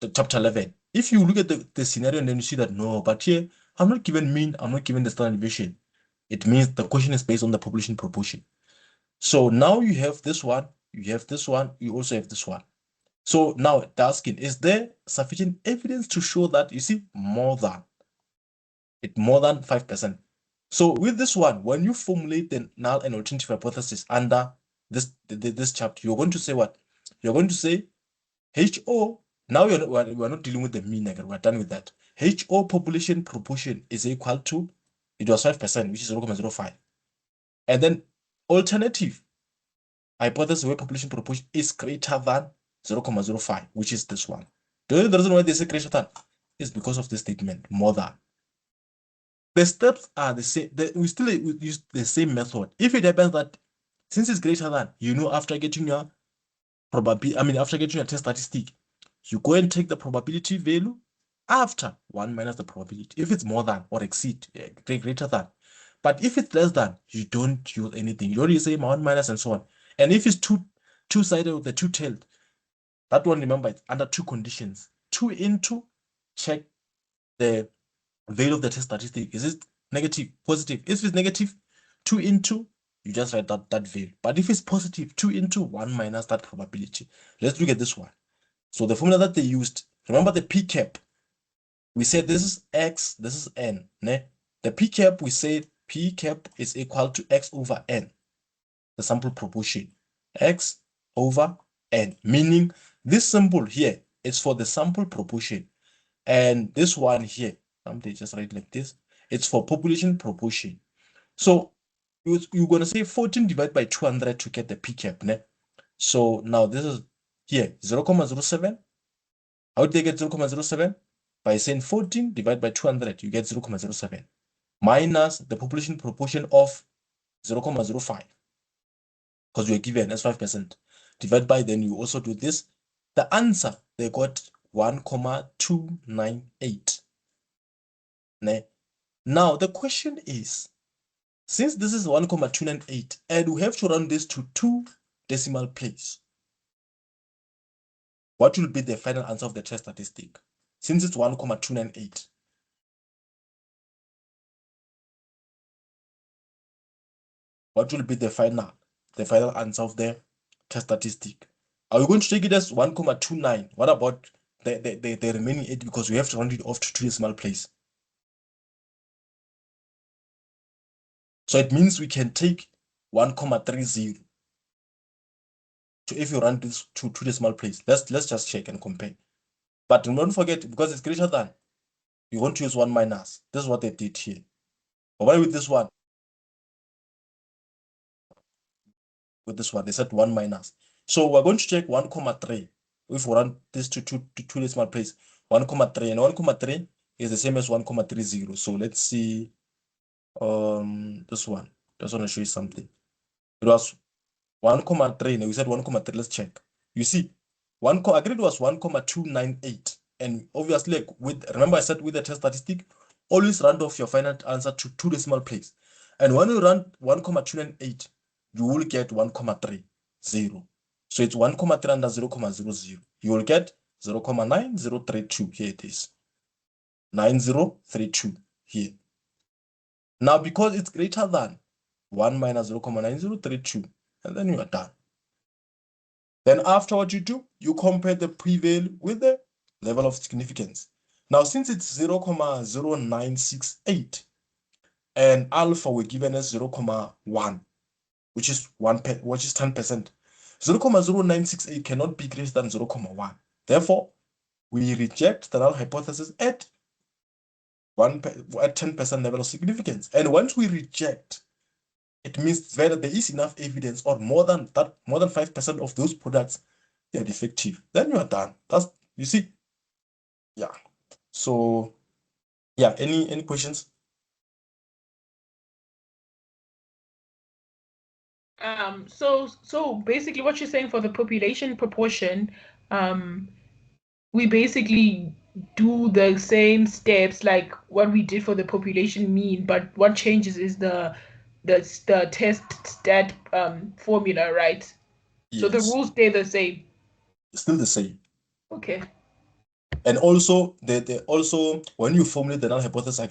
the chapter 11. If you look at the scenario and then you see that, no, but here, I'm not given mean, I'm not given the standard deviation. It means the question is based on the population proportion. So now you have this one, you have this one, you also have this one. So now the asking, is there sufficient evidence to show that, you see, more than 5%? So with this one, when you formulate the null and alternative hypothesis under this chapter, you're going to say what? You're going to say HO. Now we're not dealing with the mean, we're done with that. HO population proportion is equal to, it was 5%, which is 0.05. And then alternative hypothesis where population proportion is greater than 0.05, which is this one. The reason why they say greater than is because of the statement, more than. The steps are the same. We still use the same method. If it happens that since it's greater than, after getting your probability, after getting your test statistic, you go and take the probability value after 1 minus the probability. If it's more than or exceed, greater than. But if it's less than, you don't use anything. You only say 1 minus and so on. And if it's two-sided with the two-tailed, that one, remember, it's under two conditions. 2 into, check the value of the test statistic. Is it negative, positive? If it's negative, 2 into, you just write that value. But if it's positive, 2 into 1 minus that probability. Let's look at this one. So the formula that they used, remember the P cap. We said this is X, this is N. Ne? The P cap, we said P cap is equal to X over N, the sample proportion. X over N, meaning this symbol here is for the sample proportion. And this one here, they just write like this, it's for population proportion. So you're going to say 14 divided by 200 to get the P cap. Ne? So now this is here, 0.07. How do they get 0.07? By saying 14 divided by 200, you get 0.07 minus the population proportion of 0.05, because you're given as 5%. Divide by, then you also do this. The answer, they got 1.298. Now, the question is, since this is 1.298, and we have to round this to 2 decimal place, what will be the final answer of the test statistic? Since it's 1.298. What will be the final answer of the test statistic? Are we going to take it as 1.29? What about the remaining 8? Because we have to round it off to 2 decimal place. So it means we can take 1,30. So if you run this to two decimal place, let's just check and compare. But don't forget, because it's greater than, you want to use 1 minus. This is what they did here. But with this one, they said 1 minus. So we're going to check 1,3. If we run this to two decimal place, 1,3, and 1,3 is the same as 1,30. So let's see this one. Just want to show you something. It was 1,3. Now we said 1,3. Let's check. You see, agreed was 1,298. And obviously, like remember I said with the test statistic, always round off your final answer to two decimal place. And when you run 1,298, you will get 1,30. So it's 1,3 under 0,00. You will get 0,9032. Here it is. 9032 here. Now, because it's greater than 1 minus 0,9032, and then you are done. Then after what you do, you compare the p-value with the level of significance. Now, since it's 0,0968 and alpha we're given as 0,1, which is 10%, 0,0968 cannot be greater than 0,1. Therefore, we reject the null hypothesis at 10% level of significance. And once we reject, it means whether there is enough evidence or more than 5% of those products they are defective. Then you are done. That's, you see. Yeah. So yeah, any questions? So basically what you're saying for the population proportion, we basically do the same steps like what we did for the population mean, but what changes is the test stat formula, right? So the Yes, rules stay the same. it's still the same. Okay. And also, also when you formulate the null hypothesis,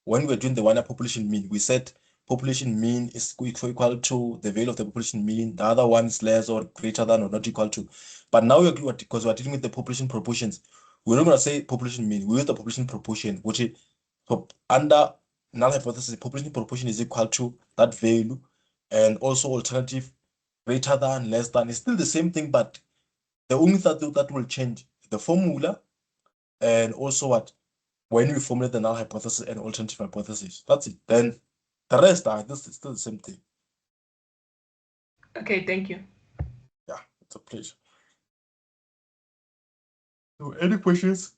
when we're doing the one population mean, we said population mean is equal to the value of the population mean. The other one is less or greater than or not equal to. But now because we're dealing with the population proportions, we're not going to say population mean. We use the population proportion, which is under null hypothesis, population proportion is equal to that value, and also alternative greater than, less than. It's still the same thing, but the only thing that will change the formula, and also what when we formulate the null hypothesis and alternative hypothesis. That's it. Then the rest are this is still the same thing. Okay, thank you. Yeah, it's a pleasure. So any questions?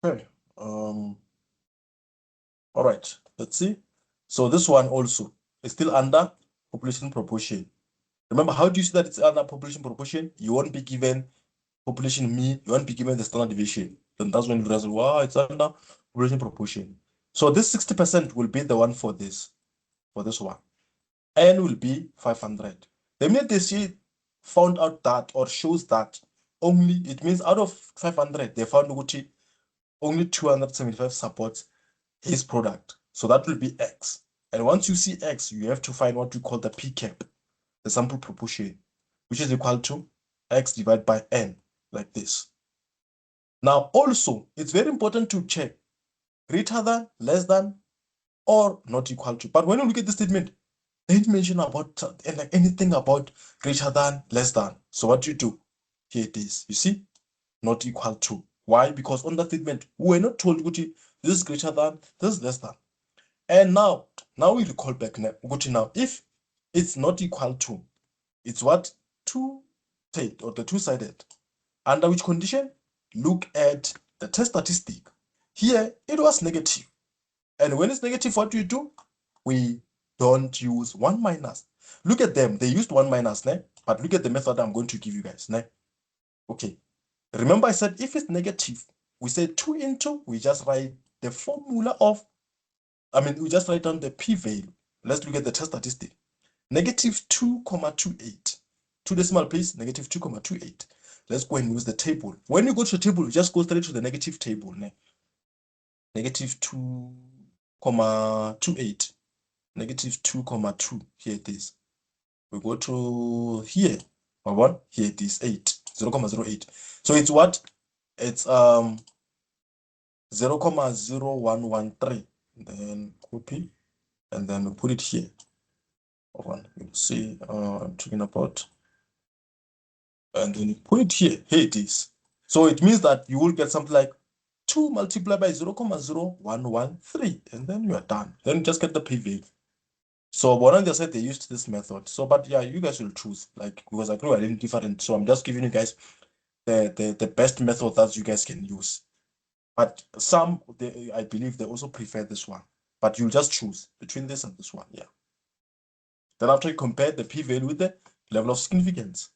Okay. All right, let's see. So this one also is still under population proportion. Remember, how do you see that it's under population proportion? You won't be given population mean, you won't be given the standard deviation. Then that's when you realize, wow, it's under population proportion. So this 60% will be the one for this one. N will be 500. The minute they see found out that or shows that only, it means out of 500, they found only 275 supports his product. So that will be X. And once you see X, you have to find what we call the P cap, the sample proportion, which is equal to X divided by N, like this. Now, also, it's very important to check greater than, less than, or not equal to. But when you look at the statement, they didn't mention about like anything about greater than, less than. So what do you do? Here it is. You see, not equal to. Why? Because on that statement, we were not told this is greater than, this is less than. And now we recall back now. Now, if it's not equal to, it's what? Two-sided or the two-sided. Under which condition? Look at the test statistic. Here, it was negative. And when it's negative, what do you do? We don't use 1 minus. Look at them. They used 1 minus, né? But look at the method I'm going to give you guys. Né? Okay. Remember I said if it's negative, we say 2 into, we just write the formula of, we just write down the p-value. Let's look at the test statistic. Negative 2,28. Two decimal place, negative 2,28. Let's go and use the table. When you go to the table, you just go straight to the negative table. Né? Negative 2,28. Negative 2,2. Here it is. We go to here. One here it is 0.08. So it's what? It's 0.0113. Then copy and then we put it here. One, you see, I'm talking about, and then you put it here. Here it is. So it means that you will get something like 2 multiplied by 0.0113, and then you are done. Then you just get the p-value. So one on the side they used this method. So, but yeah, you guys will choose, like, because I know I didn't different. So I'm just giving you guys the best method that you guys can use. But some, I believe they also prefer this one. But you'll just choose between this and this one. Yeah. Then after you compare the p-value with the level of significance,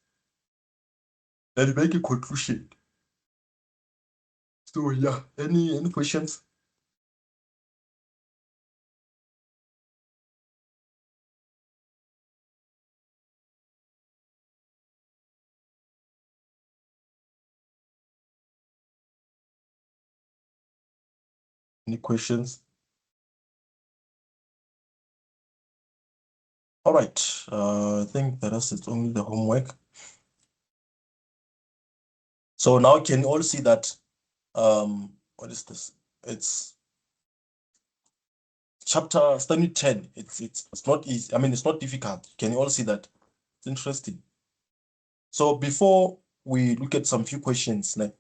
then you make a conclusion. So yeah, any questions? Any questions? All right. I think the rest is only the homework. So now can you all see that what is this? It's chapter study 10. It's not easy. I mean, it's not difficult. Can you all see that? It's interesting. So before we look at some few questions, like,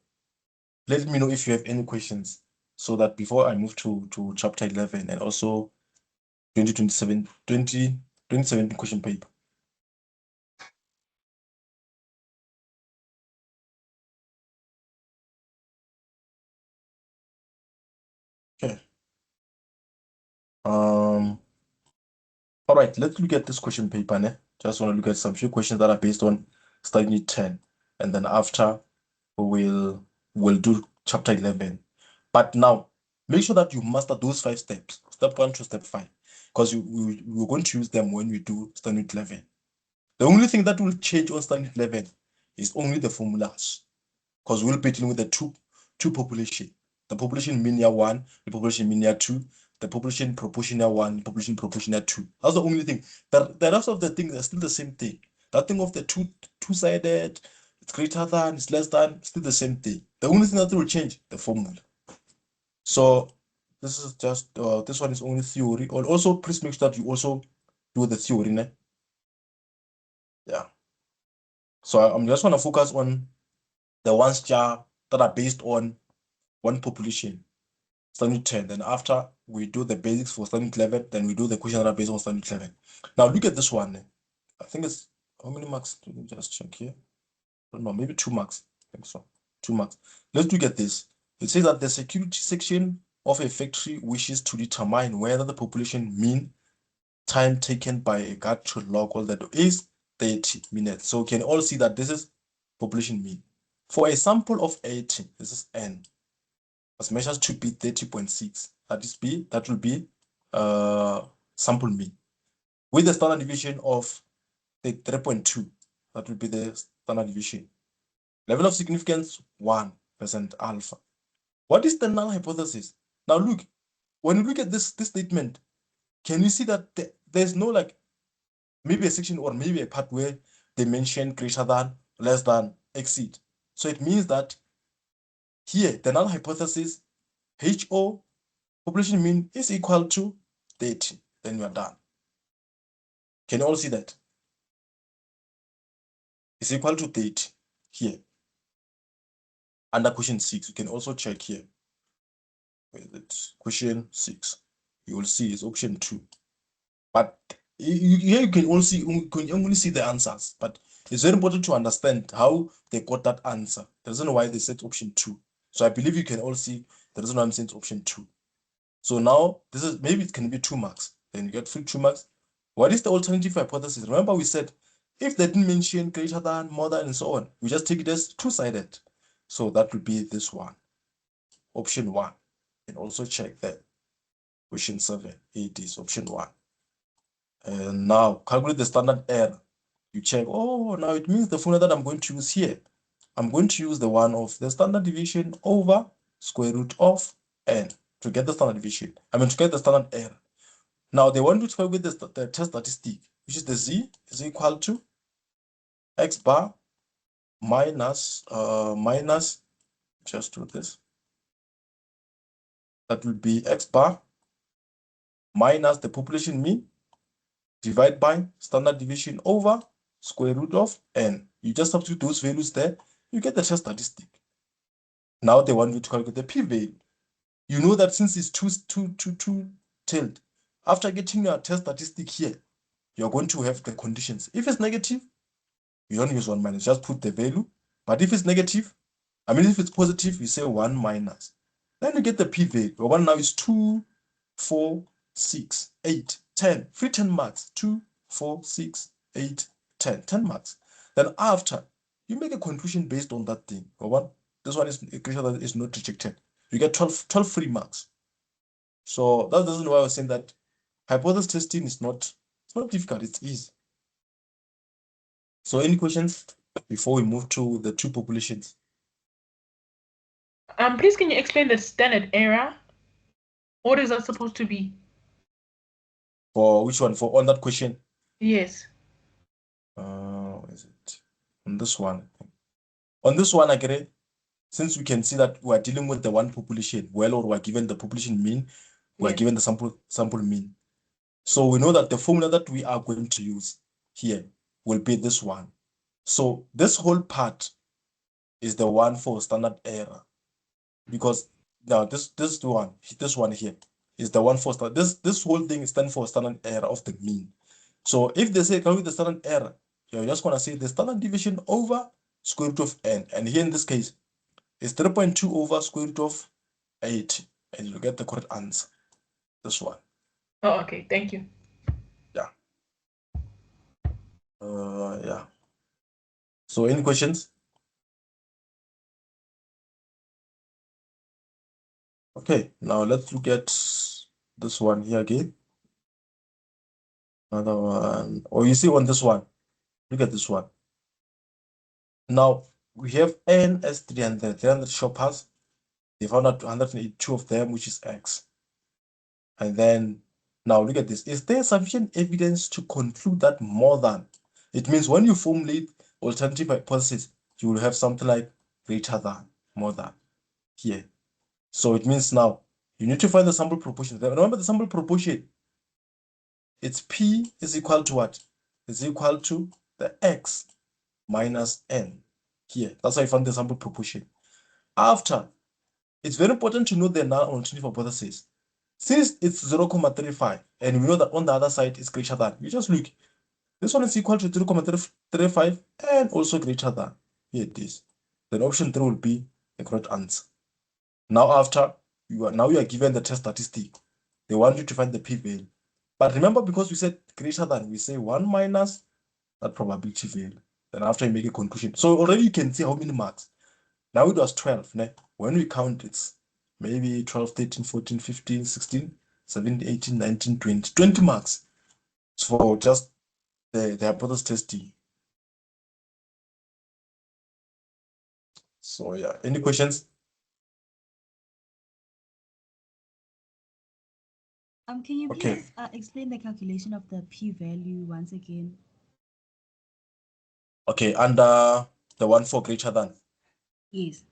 let me know if you have any questions, so that before I move to chapter 11 and also 2017 question paper. Okay. All right, let's look at this question paper. Ne? Just want to look at some few questions that are based on study 10, and then after we'll do chapter 11. But now make sure that you master those 5 steps, step 1 to step 5, because we're going to use them when we do standard 11. The only thing that will change on standard 11 is only the formulas, because we'll be dealing with the two population, the population mean year 1, the population mean year 2, the population proportion year 1, the population proportion year 2. That's the only thing. The rest of the things are still the same thing. That thing of the two-sided, it's greater than, it's less than, still the same thing. The only thing that will change, the formula. So this is just this one is only theory. And also please make sure that you also do the theory. Ne? Yeah. So I'm just want to focus on the ones that are based on one population, standard 10. Then after we do the basics for standard 11, then we do the questions that are based on standard 11. Now look at this one. I think it's how many marks? Let me just check here. I don't know, maybe 2 marks. I think so. 2 marks. Let's look at this. It says that the security section of a factory wishes to determine whether the population mean time taken by a guard to log all the door is 30 minutes. So you can all see that this is population mean. For a sample of 80, this is n, as measured to be 30.6. That will be sample mean. With the standard deviation of the 3.2, that will be the standard deviation. Level of significance 1% alpha. What is the null hypothesis? Now look, when you look at this statement, can you see that there's no like maybe a section or maybe a part where they mention greater than, less than, exceed. So it means that here the null hypothesis HO population mean is equal to 30. Then you are done. Can you all see that? It's equal to 30 here. Under question 6, you can also check here. Question 6. You will see it's option 2. But here you can only see the answers. But it's very important to understand how they got that answer. The reason why they said option 2. So I believe you can all see the reason why I'm saying it's option 2. So now this is maybe it can be 2 marks. Then you get free 2 marks. What is the alternative hypothesis? Remember we said if they didn't mention greater than, more than, and so on, we just take it as two-sided. So that would be this one, option 1. And also check that question 7. It is option 1. And now calculate the standard error. You check, oh, now it means the formula that I'm going to use here. I'm going to use the one of the standard deviation over square root of n to get the standard deviation. I mean, to get the standard error. Now they want you to calculate the test statistic. which is the z, is equal to x bar minus, just do this. That will be x bar minus the population mean divided by standard deviation over square root of n. You just substitute those values there, you get the test statistic. Now they want you to calculate the p-value. You know that since it's two-tailed, after getting your test statistic here, you're going to have the conditions. If it's negative, you don't use 1 minus, just put the value. But if it's negative, if it's positive, you say 1 minus. Then you get the p-value. Your one now is 2, 4, 6, 8, 10. Free 10 marks. 2, 4, 6, 8, 10. 10 marks. Then after, you make a conclusion based on that thing. This one is greater than is not rejected. You get 12 free marks. So that's the reason why I was saying that hypothesis testing is not difficult, it's easy. So any questions before we move to the two populations? Please can you explain the standard error? What is that supposed to be? For which one? For on that question? Yes. Is it on this one? On this one, again, since we can see that we are dealing with the one population, well, or we are given the population mean, we are given the sample mean. So we know that the formula that we are going to use here will be this one. So this whole part is the one for standard error, because now this one here is the one for standard. This whole thing stands for standard error of the mean. So if they say calculate the standard error, you're just gonna say the standard deviation over square root of n, and here in this case is 3.2 over square root of 8, and you get the correct answer. This one. Oh, okay. Thank you. Yeah. Yeah. So any questions? Okay, now let's look at this one here again. Another one. Oh, you see on this one, look at this one. Now we have n as 300 shoppers. They found out 282 of them, which is x. And then now look at this. Is there sufficient evidence to conclude that more than? It means when you formulate alternative hypothesis, you will have something like greater than, more than here. So it means now you need to find the sample proportion. Remember the sample proportion. It's P is equal to what? It's equal to the x minus n here. That's how I found the sample proportion. After, it's very important to know the non-alternative hypothesis. Since it's 0.35 and we know that on the other side is greater than, you just look. This one is equal to 0.35 and also greater than. Here it is. Then option 3 will be the correct answer. Now after, you are given the test statistic. They want you to find the p-value. But remember, because we said greater than, we say 1 minus that probability value. Then after you make a conclusion. So already you can see how many marks. Now it was 12. Né? When we count, it's maybe 12, 13, 14, 15, 16, 17, 18, 19, 20. 20 marks for just the hypothesis testing. So yeah, any questions? Can you Okay. please explain the calculation of the p-value once again? Okay, under the one for greater than. Yes.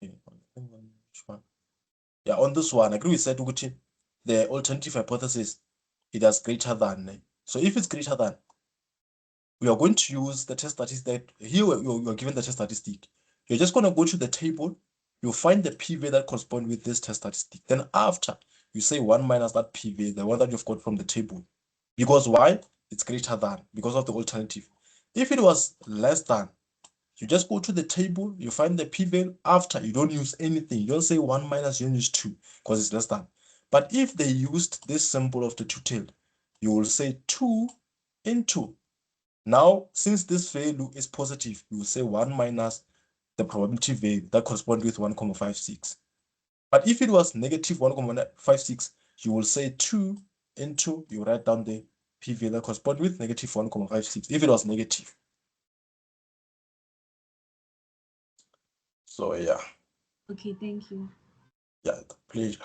Okay. Which one? Yeah, on this one, I agree with said the alternative hypothesis, it has greater than. Né? So if it's greater than, we are going to use the test statistic. Here you are given the test statistic. You're just going to go to the table. You'll find the p-value that corresponds with this test statistic. Then after, you say 1 minus that p-value, the one that you've got from the table. Because why? It's greater than, because of the alternative. If it was less than, you just go to the table, you find the p-value. After, you don't use anything. You don't say 1 minus, you don't use 2, because it's less than. But if they used this symbol of the two-tailed, you will say 2 into. Now, since this value is positive, you will say 1 minus the probability value that corresponds with 1.56. But if it was negative 1.56, you will say 2 into, you write down the p-value that corresponds with negative 1.56, if it was negative. So yeah. Okay, thank you. Yeah, pleasure.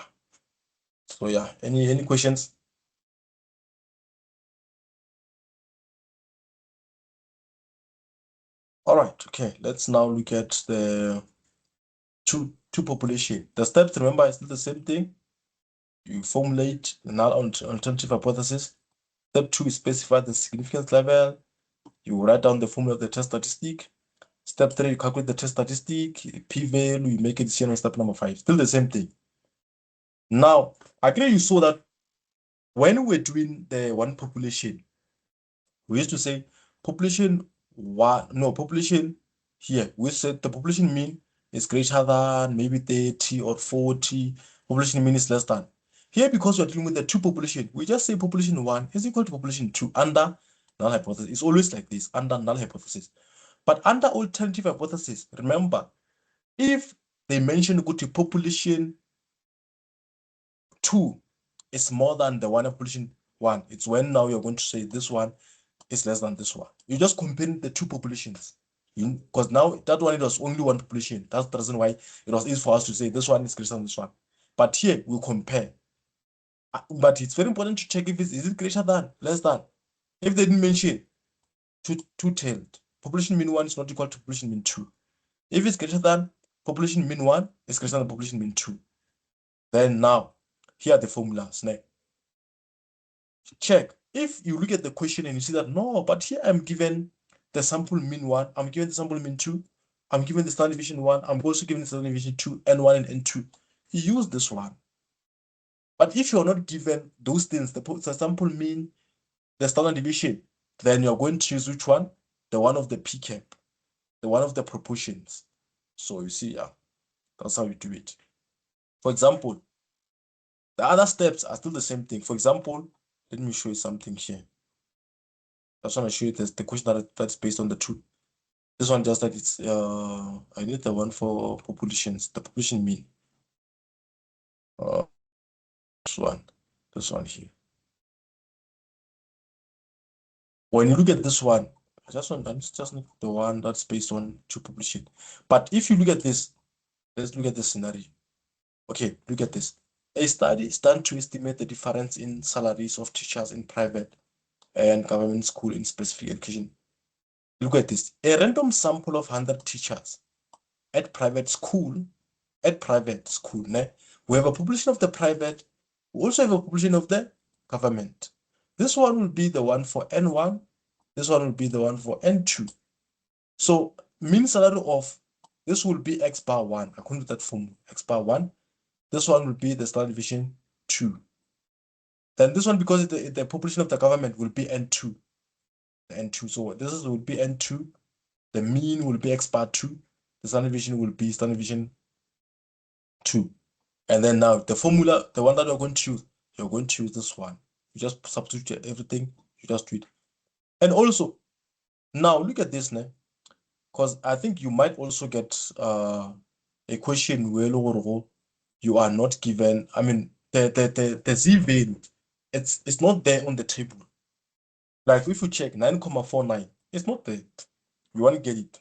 So yeah, any questions? All right, okay. Let's now look at the two population. The steps, remember, is still the same thing. You formulate the null alternative hypothesis. Step 2 is specify the significance level. You write down the formula of the test statistic. Step 3, you calculate the test statistic, p-value, you make a decision on step number 5. Still the same thing. Now, again, you saw that when we're doing the one population, we used to say population here. We said the population mean is greater than maybe 30 or 40. Population mean is less than. Here, because we're dealing with the two population, we just say population 1 is equal to population 2 under null hypothesis. It's always like this, under null hypothesis. But under alternative hypothesis, remember, if they mention go to population 2 is more than the one of population 1, it's when now you're going to say this one is less than this one. You just comparing the two populations. Because now that one, it was only one population. That's the reason why it was easy for us to say this one is greater than this one. But here we compare. But it's very important to check if is it greater than, less than. If they didn't mention two-tailed, population mean 1 is not equal to population mean 2. If it's greater than population mean 1, it's greater than population mean 2. Then now, here are the formulas. Now, check. If you look at the question and you see that, no, but here I'm given the sample mean 1, I'm given the sample mean 2, I'm given the standard deviation 1, I'm also given the standard deviation 2, N1 and N2. You use this one. But if you're not given those things, the sample mean, the standard deviation, then you're going to choose which one? The one of the P cap, the one of the proportions. So you see, yeah, that's how you do it. For example, the other steps are still the same thing. For example, let me show you something here. I just want to show you the question that's based on the two. This one just that it's I need the one for populations, the population mean. This one here. When you look at this one, I just need the one that's based on two population. But if you look at this, let's look at this scenario. Okay, look at this. A study is done to estimate the difference in salaries of teachers in private and government school in specific education. Look at this. A random sample of 100 teachers at private school, we have a population of the private, we also have a population of the government. This one will be the one for N1, this one will be the one for N2. So mean salary of this will be X bar 1, according to that formula, X bar 1. This one will be the standard deviation 2. Then this one, because the population of the government will be N2, the N2. So this will be N2, the mean will be X bar 2, the standard deviation will be standard deviation 2. And then now the formula, the one that you're going to use this one. You just substitute everything, you just do it. And also, now look at this now, because I think you might also get a question where you are not given, I mean, the Z value, it's not there on the table. Like if you check 9,49, it's not there. You want to get it.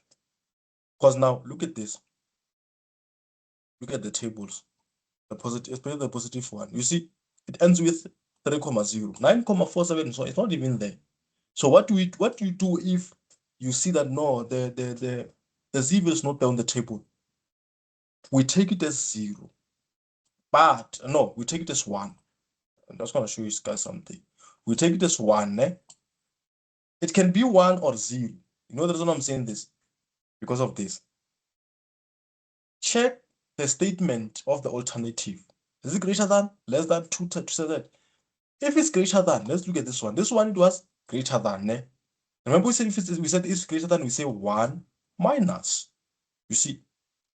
Because now look at this. Look at the tables. The positive, especially the positive one. You see, it ends with 3,0. 9,47, so it's not even there. So what do you do if you see that no, the Z is not there on the table? We take it as 0. But no, we take it as 1. I'm just gonna show you guys something. We take it as 1, eh? It can be 1 or 0. You know the reason I'm saying this? Because of this. Check the statement of the alternative. Is it greater than, less than, 2 to say that? If it's greater than, let's look at this one. This one, it was greater than. Eh? Remember we said if it's greater than, we say 1 minus. You see,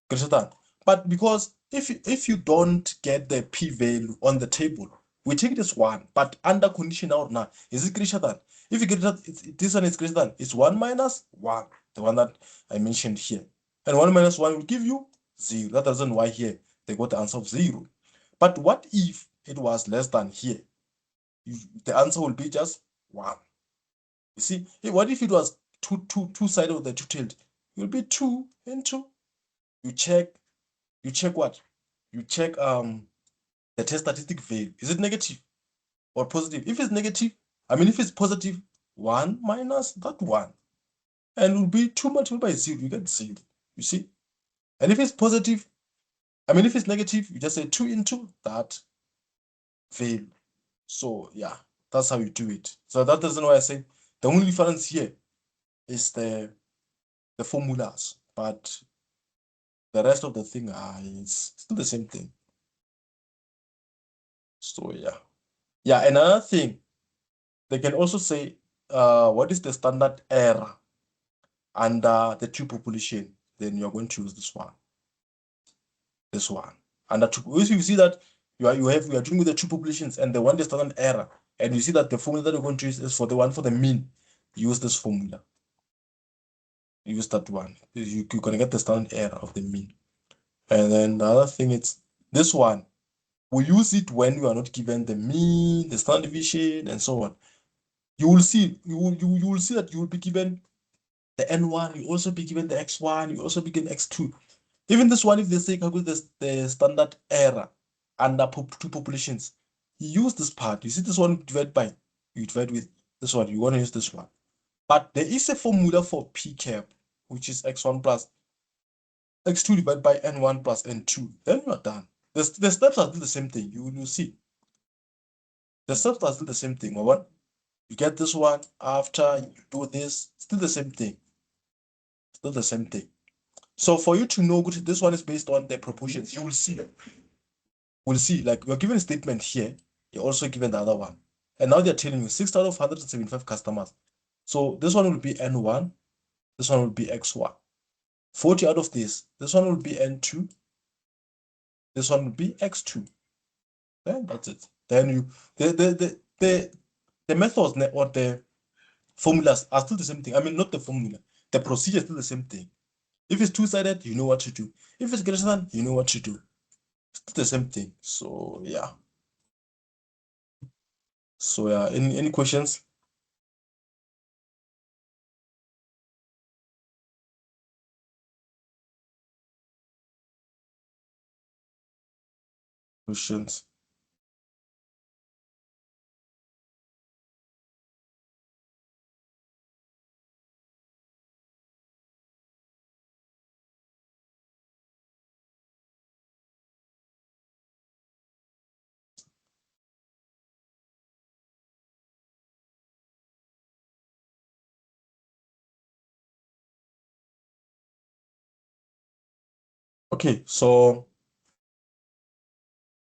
greater than. But because if you don't get the p-value on the table, we take it as 1. But under condition or now, is it greater than? If you get that, this one is greater than, it's 1 minus 1, the one that I mentioned here. And 1 minus 1 will give you 0. That's the reason why here they got the answer of 0. But what if it was less than here? The answer will be just 1. You see, what if it was two sided of the two-tailed? It will be 2 and 2. You check what? You check the test statistic value. Is it negative or positive? If it's negative, I mean if it's positive, 1 minus that 1. and it will be 2 multiplied by 0, you get 0, you see. And if it's positive, I mean, if it's negative, you just say 2 into that value. So yeah, that's how you do it. So that doesn't why I say the only difference here is the formulas, but the rest of the thing it's still the same thing. So yeah, another thing, they can also say what is the standard error under the two population. Then you're going to use this one. And if you see that we are doing with the two populations and the one the standard error, and you see that the formula that you're going to use is for the one for the mean, use this formula. Use that one. You're gonna get the standard error of the mean. And then the other thing is this one. We use it when you are not given the mean, the standard deviation, and so on. You will see that you will be given the n1, you also be given the x1, you also be given x2. Even this one, if they say calculate the standard error under two populations, you use this part. You see this one divide by, you divide with this one, you want to use this one. But there is a formula for p cap, which is x1 plus x2 divided by n1 plus n2. Then you are done. The steps are still the same thing. You will see. The steps are still the same thing. What? You get this one after you do this, still the same thing. Still the same thing. So for you to know, this one is based on the proportions. You will see. We'll see. Like you're given a statement here, you're also given the other one. And now they're telling you 6 out of 175 customers. So this one will be N1, this one will be X1. 40 out of this one will be N2, this one will be X2. Then that's it. Then you the methods or the formulas are still the same thing. I mean, not the formula. The procedure is still the same thing. If it's two-sided, you know what to do. If it's greater than, you know what to do. It's still the same thing. So yeah. So yeah, any questions? Questions? Okay, so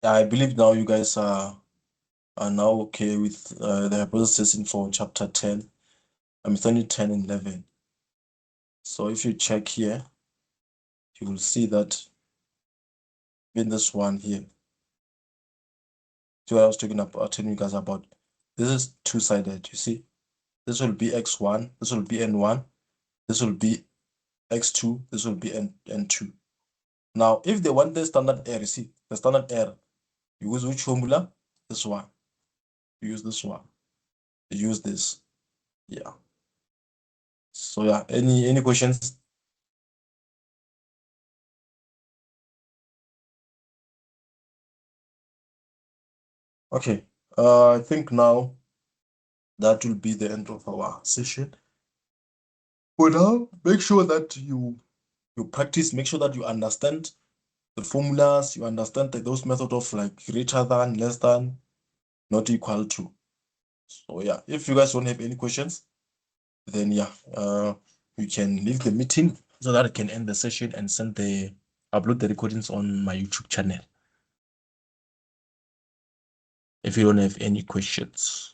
I believe now you guys are now okay with the hypothesis for chapter 10. I'm studying 10 and 11. So if you check here, you will see that in this one here, so I was telling you guys about, this is two-sided, you see. This will be x1, this will be n1, this will be x2, this will be n2. Now, if they want the standard error, you see, the standard error, you use which formula? This one. You use this one. You use this. Yeah. So yeah, any questions? Okay. I think now that will be the end of our session. For now, make sure that you practice, make sure that you understand the formulas, you understand those methods of like greater than, less than, not equal to. So yeah, if you guys don't have any questions, then yeah, you can leave the meeting so that I can end the session and upload the recordings on my YouTube channel. If you don't have any questions.